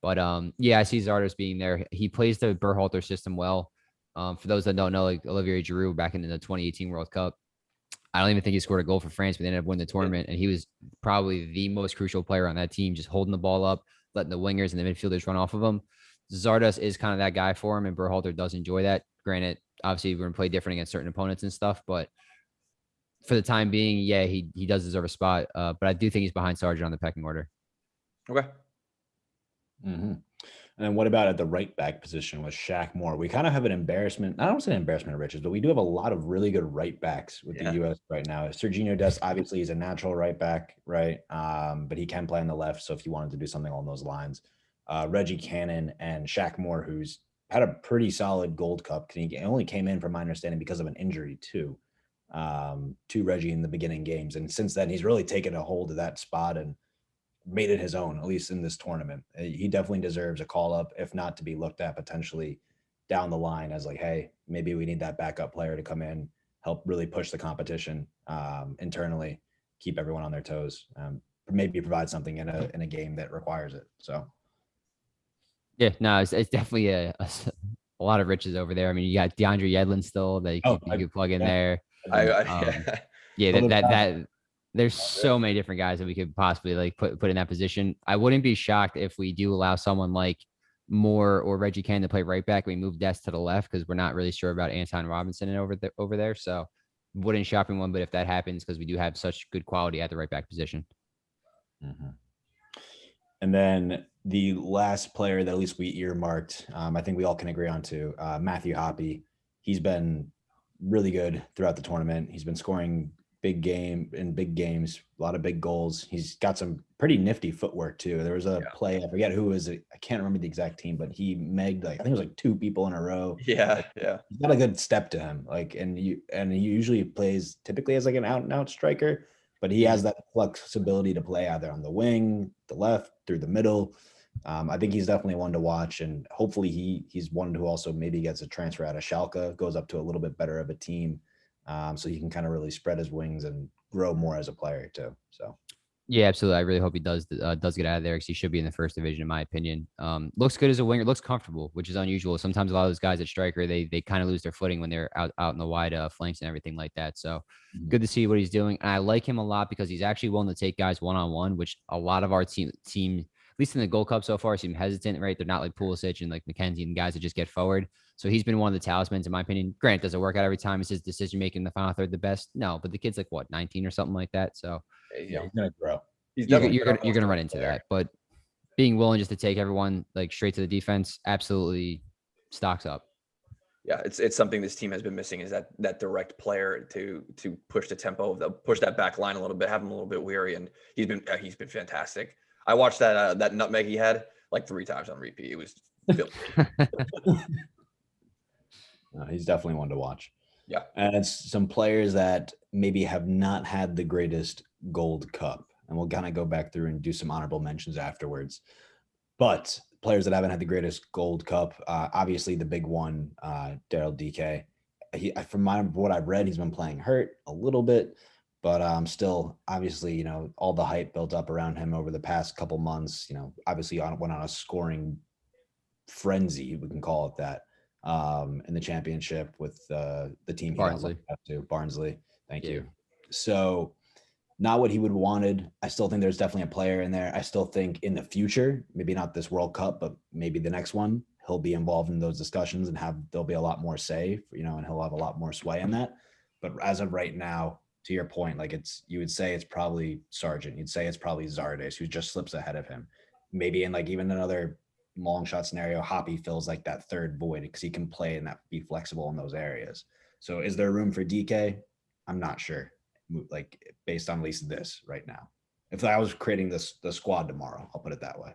But yeah, I see Zardes being there. He plays the Berhalter system well. For those that don't know, like Olivier Giroud back in the 2018 World Cup, I don't even think he scored a goal for France, but they ended up winning the tournament, and he was probably the most crucial player on that team, just holding the ball up, letting the wingers and the midfielders run off of him. Zardes is kind of that guy for him, and Berhalter does enjoy that. Granted, obviously we're going to play different against certain opponents and stuff, but for the time being, yeah, he does deserve a spot. But I do think he's behind Sargent on the pecking order. Okay. Mm-hmm. And then what about at the right back position with Shaq Moore? We kind of have an embarrassment. I don't say an embarrassment of riches, but we do have a lot of really good right backs with the U.S. right now. Serginho Dest, obviously, is a natural right back, right? But he can play on the left. So if you wanted to do something along those lines, Reggie Cannon and Shaq Moore, who's had a pretty solid Gold Cup. He only came in, from my understanding, because of an injury to Reggie in the beginning games. And since then, he's really taken a hold of that spot and made it his own, at least in this tournament. He definitely deserves a call up, if not to be looked at potentially down the line as like, hey, maybe we need that backup player to come in, help really push the competition internally, keep everyone on their toes, maybe provide something in a game that requires it. So, yeah, no, it's definitely a lot of riches over there. I mean, you got DeAndre Yedlin still that you could plug in there. Yeah, there's so many different guys that we could possibly like put in that position. I wouldn't be shocked if we do allow someone like Moore or Reggie Cannon to play right back. We move Dest to the left because we're not really sure about Anton Robinson and over there. So wouldn't shock me one, but if that happens, because we do have such good quality at the right back position. Mm-hmm. And then the last player that at least we earmarked, I think we all can agree on to, Matthew Hoppe. He's been really good throughout the tournament. He's been scoring big games, a lot of big goals. He's got some pretty nifty footwork too. There was a play, I forget who was it. I can't remember the exact team, but he megged I think it was like 2 people in a row. Yeah. He's got a good step to him. And he usually plays typically as like an out and out striker, but he has that flexibility to play either on the wing, the left, through the middle. I think he's definitely one to watch, and hopefully he's one who also maybe gets a transfer out of Schalke, goes up to a little bit better of a team. So he can kind of really spread his wings and grow more as a player too. So, yeah, absolutely. I really hope he does get out of there because he should be in the first division, in my opinion. Looks good as a winger, looks comfortable, which is unusual. Sometimes a lot of those guys at striker, they kind of lose their footing when they're out in the wide flanks and everything like that. So good to see what he's doing. And I like him a lot because he's actually willing to take guys one-on-one, which a lot of our team, at least in the Gold Cup so far, seem hesitant, right? They're not like Pulisic and like McKenzie and guys that just get forward. So he's been one of the talismans, in my opinion. Grant, does it work out every time? Is his decision making in the final third the best? No, but the kid's like what, 19 or something like that. So yeah, he's gonna grow. You're gonna run into that. But being willing just to take everyone like straight to the defense absolutely stocks up. Yeah, it's something this team has been missing, is that direct player to push the tempo, push that back line a little bit, have him a little bit weary, and he's been fantastic. I watched that nutmeg he had like 3 times on repeat. It was filthy. He's definitely one to watch. Yeah. And it's some players that maybe have not had the greatest Gold Cup. And we'll kind of go back through and do some honorable mentions afterwards. But players that haven't had the greatest Gold Cup, obviously the big one, Daryl DK. From what I've read, he's been playing hurt a little bit, but still, obviously, all the hype built up around him over the past couple months, obviously went on a scoring frenzy, we can call it that, in the championship with the team he got looked up to, Barnsley. Thank you. So not what he would have wanted. I still think there's definitely a player in there. I still think in the future, maybe not this World Cup, but maybe the next one, he'll be involved in those discussions and there'll be a lot more say, and he'll have a lot more sway in that. But as of right now, to your point, like you would say it's probably Sargent. You'd say it's probably Zardes, who just slips ahead of him. Maybe in like even another, long shot scenario, Hoppy fills like that third void because he can play and that be flexible in those areas. So is there room for DK? I'm not sure. Like based on at least this right now. If I was creating the squad tomorrow, I'll put it that way.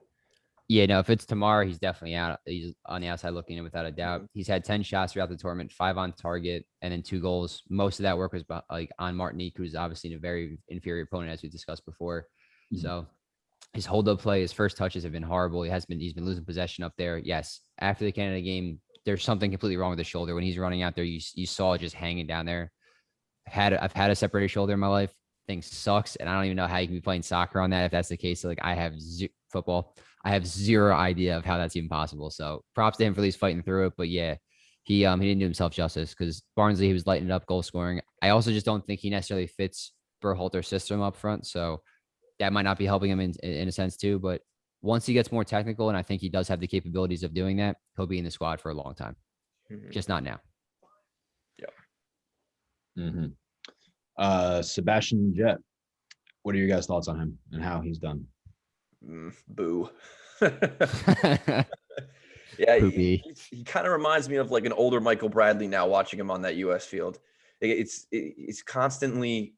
Yeah, no, if it's tomorrow, he's definitely out. He's on the outside looking in without a doubt. He's had 10 shots throughout the tournament, 5 on target, and then 2 goals. Most of that work was like on Martinique, who's obviously a very inferior opponent, as we discussed before. So his hold up play, his first touches have been horrible. He's been losing possession up there. Yes, after the Canada game, there's something completely wrong with the shoulder. When he's running out there, you saw it just hanging down there. I've had a separated shoulder in my life. Thing sucks, and I don't even know how you can be playing soccer on that if that's the case. So like I have football. I have zero idea of how that's even possible. So props to him for at least fighting through it. But yeah, he didn't do himself justice because Barnsley, he was lighting it up, goal scoring. I also just don't think he necessarily fits Berhalter's system up front. So that might not be helping him in a sense too. But once he gets more technical, and I think he does have the capabilities of doing that, he'll be in the squad for a long time. Just not now. Yeah. Sebastian Jet. What are your guys' thoughts on him and how he's done? Boo. Yeah, he kind of reminds me of like an older Michael Bradley now watching him on that US field. It's constantly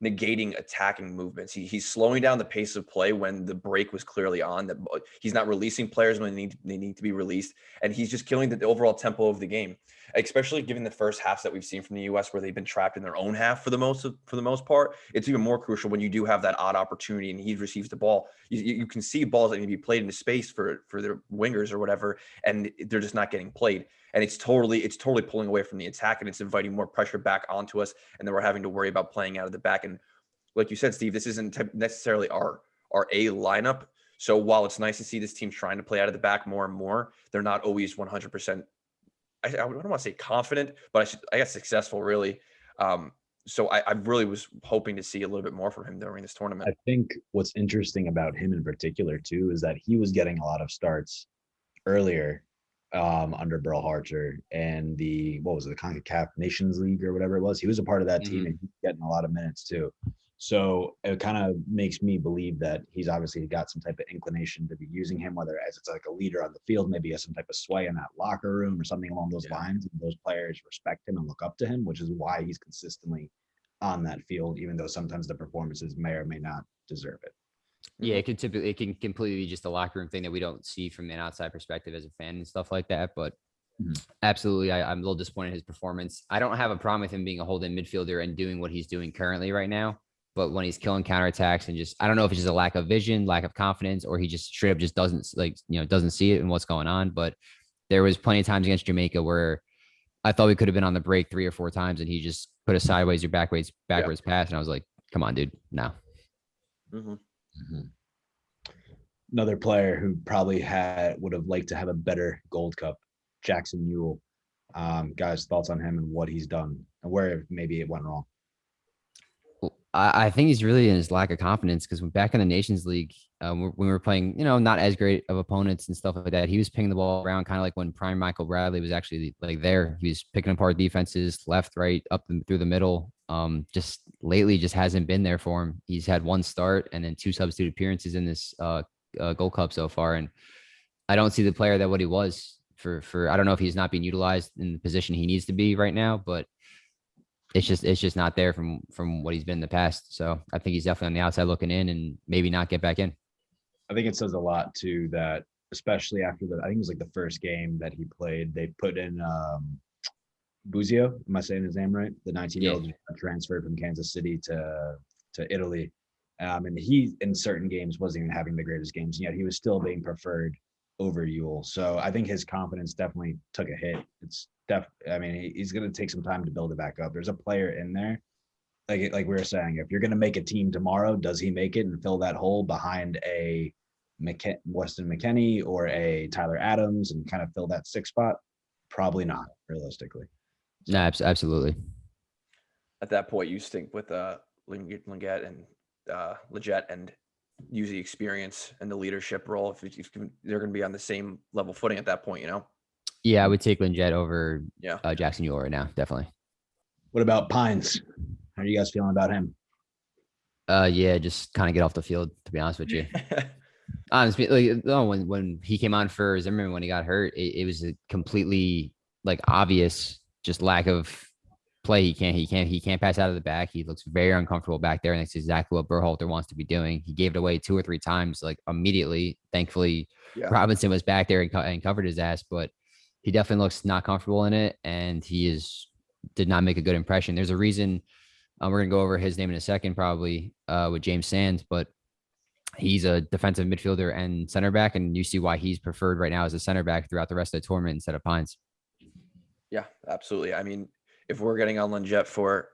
negating attacking movements. He's slowing down the pace of play when the break was clearly on. That he's not releasing players when they need to be released, and he's just killing the overall tempo of the game. Especially given the first halves that we've seen from the U.S., where they've been trapped in their own half for the most part. It's even more crucial when you do have that odd opportunity and he receives the ball. You can see balls that need to be played into space for their wingers or whatever, and they're just not getting played. And it's totally pulling away from the attack, and it's inviting more pressure back onto us, and then we're having to worry about playing out of the back. And like you said, Steve, this isn't necessarily our A lineup. So while it's nice to see this team trying to play out of the back more and more, they're not always 100%. I don't want to say confident, but I guess successful, really. So I really was hoping to see a little bit more from him during this tournament. I think what's interesting about him in particular, too, is that he was getting a lot of starts earlier under Berhalter and the CONCACAF Nations League or whatever it was. He was a part of that team and he's getting a lot of minutes, too. So it kind of makes me believe that he's obviously got some type of inclination to be using him, whether as it's like a leader on the field, maybe as some type of sway in that locker room or something along those lines. And those players respect him and look up to him, which is why he's consistently on that field, even though sometimes the performances may or may not deserve it. Yeah, it can completely be just a locker room thing that we don't see from an outside perspective as a fan and stuff like that. But absolutely, I'm a little disappointed in his performance. I don't have a problem with him being a hold-in midfielder and doing what he's doing currently right now. But when he's killing counterattacks and I don't know if it's just a lack of vision, lack of confidence, or he just straight up just doesn't see it and what's going on. But there was plenty of times against Jamaica where I thought we could have been on the break 3 or 4 times and he just put a sideways or backwards pass. And I was like, come on, dude, no. Another player who probably would have liked to have a better Gold Cup, Jackson Ewell. Guys, thoughts on him and what he's done and where maybe it went wrong? I think he's really in his lack of confidence because back in the Nations League, when we were playing, not as great of opponents and stuff like that, he was picking the ball around kind of like when prime Michael Bradley was actually like there. He was picking apart defenses left, right, up and through the middle. Just lately just hasn't been there for him. He's had 1 start and then 2 substitute appearances in this Gold Cup so far. And I don't see the player that what he was for I don't know if he's not being utilized in the position he needs to be right now, but it's just not there from what he's been in the past. So I think he's definitely on the outside looking in and maybe not get back in. I think it says a lot too that especially after I think it was like the first game that he played, they put in Buzio. Am I saying his name right? The 19-year-old transferred from Kansas City to Italy. And he in certain games wasn't even having the greatest games, and yet he was still being preferred over Ewell. So I think his confidence definitely took a hit. He's going to take some time to build it back up. There's a player in there, like we were saying, if you're going to make a team tomorrow, does he make it and fill that hole behind a Weston McKennie or a Tyler Adams and kind of fill that 6th spot? Probably not, realistically. No, absolutely. At that point, you stink with Lingette and Leggett and use the experience and the leadership role if they're going to be on the same level footing at that point, Yeah, I would take Lingette over Jackson Ewell right now, definitely. What about Pines? How are you guys feeling about him? Yeah, just kind of get off the field, to be honest with you. Honestly, like no, when he came on for Zimmerman when he got hurt, it was a completely like obvious just lack of play. He can't pass out of the back. He looks very uncomfortable back there, and that's exactly what Berhalter wants to be doing. He gave it away 2 or 3 times, like immediately. Thankfully, Yeah. Robinson was back there and covered his ass, but he definitely looks not comfortable in it, and did not make a good impression. There's a reason. We're gonna go over his name in a second, probably with James Sands, but he's a defensive midfielder and center back, and you see why he's preferred right now as a center back throughout the rest of the tournament instead of Pines. Yeah, absolutely. I mean, if we're getting on Lingette for,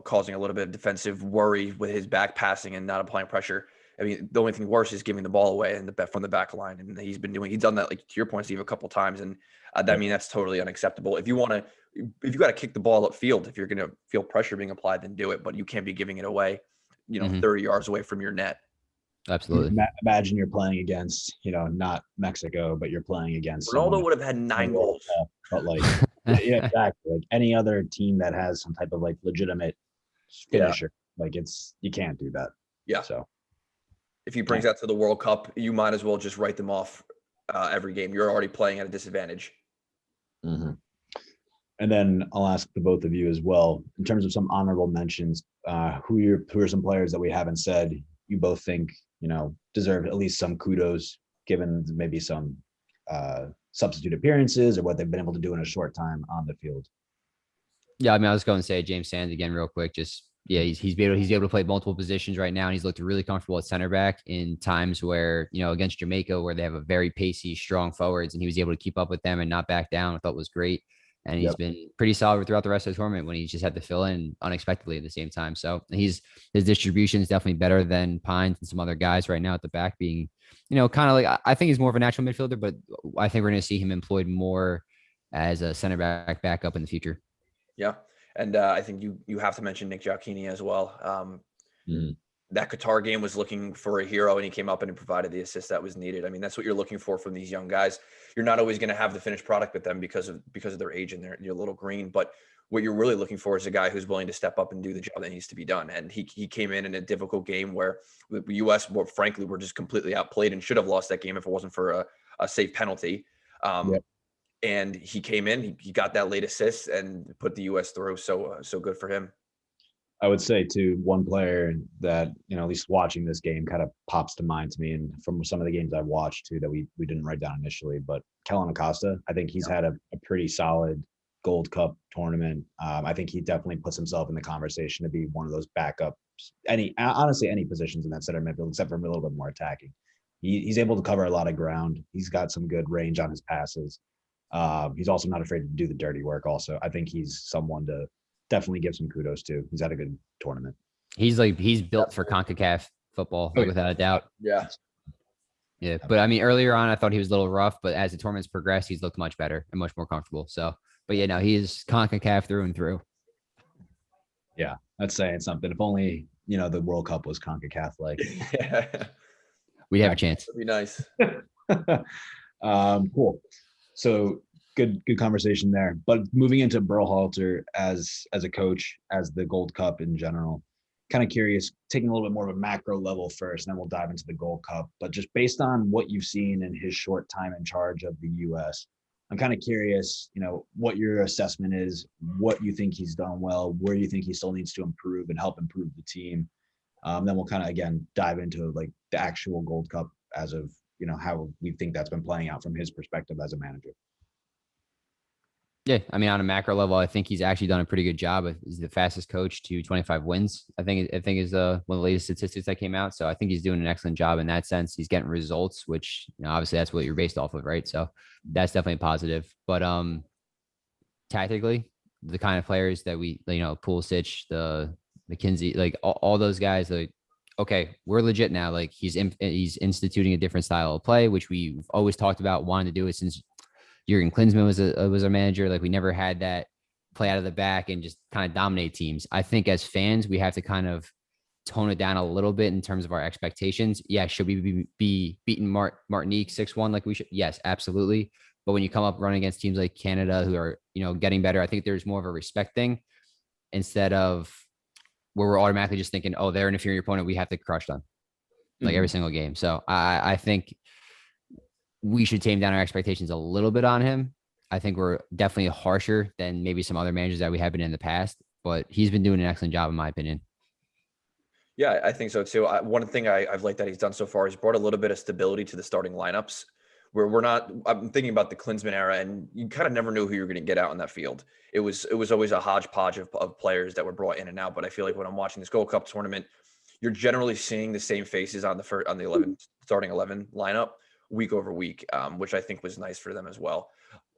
causing a little bit of defensive worry with his back passing and not applying pressure, I mean, the only thing worse is giving the ball away and from the back line. And he's done that, like to your point, Steve, a couple of times. And I mean, that's totally unacceptable. If you got to kick the ball upfield, if you're going to feel pressure being applied, then do it. But you can't be giving it away, 30 yards away from your net. Absolutely. Imagine you're playing against, not Mexico, but you're playing against Ronaldo would have had 9 goals. But like, yeah, exactly. Like any other team that has some type of like legitimate finisher, like you can't do that. Yeah. So if he brings that to the World Cup, you might as well just write them off every game. You're already playing at a disadvantage. Mm-hmm. And then I'll ask the both of you as well, in terms of some honorable mentions, who are some players that we haven't said you both think, deserve at least some kudos, given maybe some substitute appearances or what they've been able to do in a short time on the field. Yeah, I mean, I was going to say James Sands again real quick. He's able to play multiple positions right now, and he's looked really comfortable at center back in times where, against Jamaica, where they have a very pacey, strong forwards, and he was able to keep up with them and not back down. I thought was great. And he's been pretty solid throughout the rest of the tournament when he just had to fill in unexpectedly at the same time. So his distribution is definitely better than Pines and some other guys right now at the back, being, kind of like, I think he's more of a natural midfielder, but I think we're going to see him employed more as a center back backup in the future. Yeah. And I think you have to mention Nick Giacchini as well. That Qatar game was looking for a hero, and he came up and he provided the assist that was needed. I mean, that's what you're looking for from these young guys. You're not always going to have the finished product with them because of their age and they're a little green. But what you're really looking for is a guy who's willing to step up and do the job that needs to be done. And he came in a difficult game where the U.S., more frankly, were just completely outplayed and should have lost that game if it wasn't for a safe penalty. And he came in, he got that late assist and put the U.S. through. So good for him. I would say too, one player that, at least watching this game kind of pops to mind to me, and from some of the games I've watched too that we didn't write down initially, but Kellen Acosta, I think he's had a pretty solid Gold Cup tournament. I think he definitely puts himself in the conversation to be one of those backups. Any positions in that center midfield, except for a little bit more attacking. He's able to cover a lot of ground. He's got some good range on his passes. He's also not afraid to do the dirty work. Also, I think he's someone to definitely give some kudos to. He's had a good tournament. He's built for CONCACAF football, without a doubt. Yeah. Yeah. But I mean, earlier on, I thought he was a little rough, but as the tournament's progressed, he's looked much better and much more comfortable. So, but yeah, no, he is CONCACAF through and through. Yeah. That's saying something. If only, the World Cup was CONCACAF like. We'd have a chance. That'd be nice. Cool. So good conversation there. But moving into Berhalter as a coach, as the Gold Cup in general, kind of curious, taking a little bit more of a macro level first, and then we'll dive into the Gold Cup. But just based on what you've seen in his short time in charge of the U.S., I'm kind of curious, what your assessment is, what you think he's done well, where you think he still needs to improve and help improve the team. Then we'll kind of, again, dive into like the actual Gold Cup as of, how we think that's been playing out from his perspective as a manager. Yeah, I mean, on a macro level, I think he's actually done a pretty good job. He's the fastest coach to 25 wins. I think is one of the latest statistics that came out. So I think he's doing an excellent job in that sense. He's getting results, which obviously that's what you're based off of, right? So that's definitely positive. But tactically, the kind of players that we, Pulisic, the McKenzie, like all those guys, like, okay, we're legit now. Like he's instituting a different style of play, which we've always talked about, wanting to do it since Jurgen Klinsmann was a manager. Like we never had that play out of the back and just kind of dominate teams. I think as fans, we have to kind of tone it down a little bit in terms of our expectations. Yeah, should we be beating Martinique 6-1 like we should? Yes, absolutely. But when you come up running against teams like Canada who are, getting better, I think there's more of a respect thing instead of where we're automatically just thinking, oh, they're an inferior opponent, we have to crush them. like every single game. So I think we should tame down our expectations a little bit on him. I think we're definitely harsher than maybe some other managers that we have been in the past, but he's been doing an excellent job in my opinion. Yeah, I think so too. One thing I've liked that he's done so far is brought a little bit of stability to the starting lineups where we're not, I'm thinking about the Klinsmann era and you kind of never knew who you were going to get out in that field. It was always a hodgepodge of players that were brought in and out. But I feel like when I'm watching this Gold Cup tournament, you're generally seeing the same faces on the 11 starting 11 lineup week over week, which I think was nice for them as well.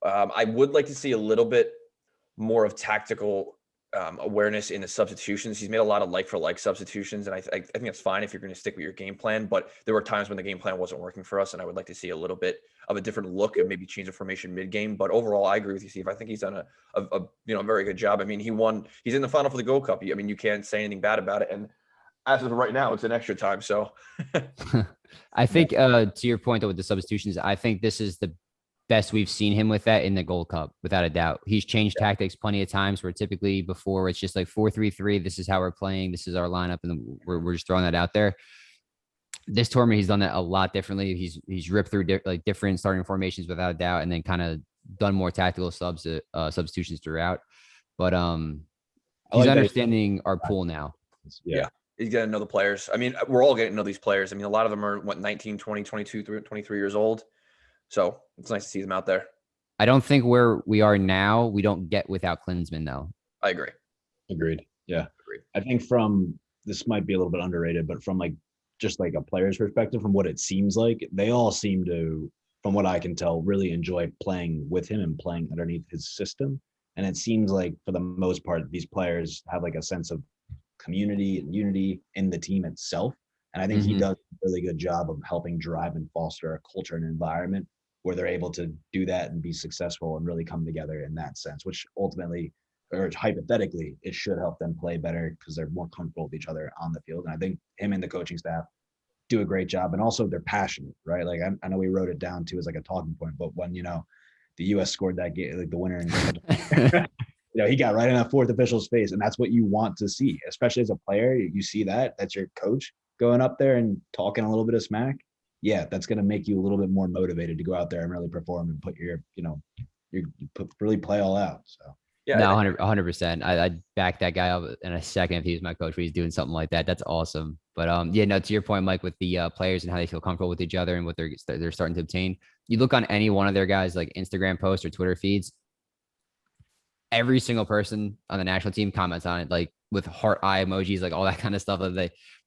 I would like to see a little bit more of tactical awareness in the substitutions. He's made a lot of like for like substitutions, and I think that's fine if you're going to stick with your game plan. But there were times when the game plan wasn't working for us, and I would like to see a little bit of a different look and maybe change the formation mid game. But overall, I agree with you, Steve. I think he's done a very good job. I mean, he's in the final for the Gold Cup. I mean, you can't say anything bad about it. And as of right now, it's an extra time. So I think to your point though with the substitutions, I think this is the best we've seen him with that in the Gold Cup, without a doubt. He's changed tactics plenty of times where typically before it's just like 4-3-3. This is how we're playing. This is our lineup. And we're just throwing that out there. This tournament, he's done that a lot differently. He's ripped through different starting formations without a doubt, and then kind of done more tactical substitutions throughout. But he's understanding our pool now. Yeah. He's getting to know the players. I mean, we're all getting to know these players. I mean, a lot of them are 19, 20, 22, 23 years old. So it's nice to see them out there. I don't think where we are now, we don't get without Klinsmann, though. I agree. Agreed. Yeah. Agreed. I think this might be a little bit underrated, but from just like a player's perspective, from what it seems like, they all seem to, from what I can tell, really enjoy playing with him and playing underneath his system. And it seems like for the most part, these players have like a sense of community and unity in the team itself. And I think he does a really good job of helping drive and foster a culture and environment where they're able to do that and be successful and really come together in that sense, which ultimately, or hypothetically, it should help them play better because they're more comfortable with each other on the field. And I think him and the coaching staff do a great job. And also they're passionate, right? Like I know we wrote it down too as like a talking point, but when, the U.S. scored that game, like the winner, and he got right in that fourth official's face. And that's what you want to see, especially as a player. You see that's your coach going up there and talking a little bit of smack. Yeah, that's going to make you a little bit more motivated to go out there and really perform and put really play all out. So yeah, no, 100%. I'd back that guy up in a second if he was my coach. But he's doing something like that. That's awesome. But to your point, Mike, with the players and how they feel comfortable with each other and what they're starting to obtain. You look on any one of their guys like Instagram posts or Twitter feeds. Every single person on the national team comments on it, like with heart eye emojis, like all that kind of stuff.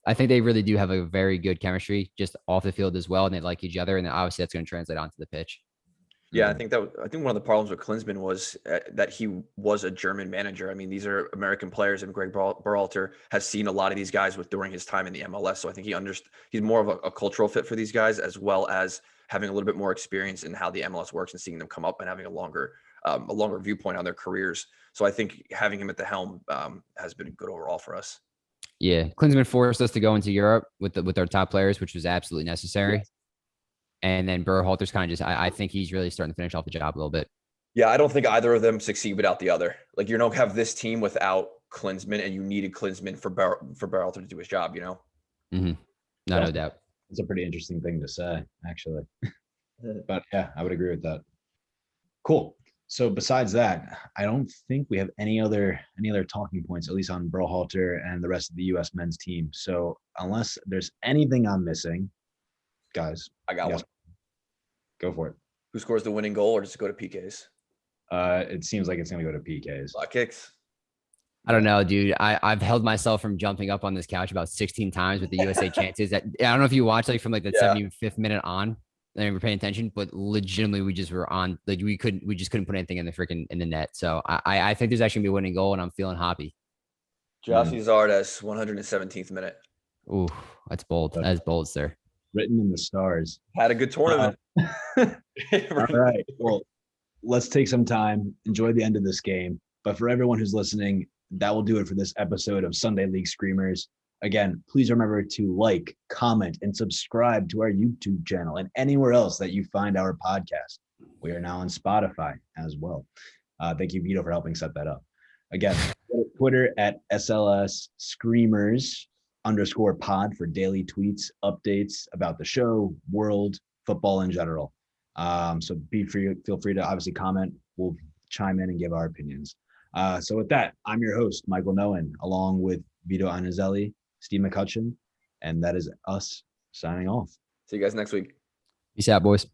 I think they really do have a very good chemistry just off the field as well, and they like each other, and obviously that's going to translate onto the pitch. Yeah, I think one of the problems with Klinsmann was that he was a German manager. I mean, these are American players, and Gregg Berhalter has seen a lot of these guys during his time in the MLS. So I think he's more of a cultural fit for these guys, as well as having a little bit more experience in how the MLS works and seeing them come up and having a longer viewpoint on their careers. So I think having him at the helm has been good overall for us. Yeah, Klinsmann forced us to go into Europe with our top players, which was absolutely necessary. Yes. And then Berhalter's kind of I think he's really starting to finish off the job a little bit. Yeah, I don't think either of them succeed without the other. Like you don't have this team without Klinsmann, and you needed Klinsmann for Berhalter to do his job. No doubt. It's a pretty interesting thing to say, actually. But yeah, I would agree with that. Cool. So besides that, I don't think we have any other talking points, at least on Berhalter and the rest of the U.S. men's team. So unless there's anything I'm missing, guys, I got one. Go for it. Who scores the winning goal, or does it go to PKs? It seems like it's going to go to PKs. Block kicks. I don't know, dude. I've held myself from jumping up on this couch about 16 times with the USA chances. I don't know if you watch from the 75th minute on. And we're paying attention, but legitimately we just were on, like we just couldn't put anything in the net. So I think there's actually gonna be a winning goal, and I'm feeling happy. Jossie Zardes, 117th minute. Ooh, that's bold. That's bold, sir. Written in the stars. Had a good tournament. All right. Well, let's take some time, enjoy the end of this game. But for everyone who's listening, that will do it for this episode of Sunday League Screamers. Again, please remember to like, comment, and subscribe to our YouTube channel and anywhere else that you find our podcast. We are now on Spotify as well. Thank you, Vito, for helping set that up. Again, Twitter at SLS Screamers. _pod for daily tweets, updates about the show, world, football in general. So feel free to obviously comment. We'll chime in and give our opinions. So with that, I'm your host, Michael Noen, along with Vito Anizelli, Steve McCutcheon, and that is us signing off. See you guys next week. Peace out, boys.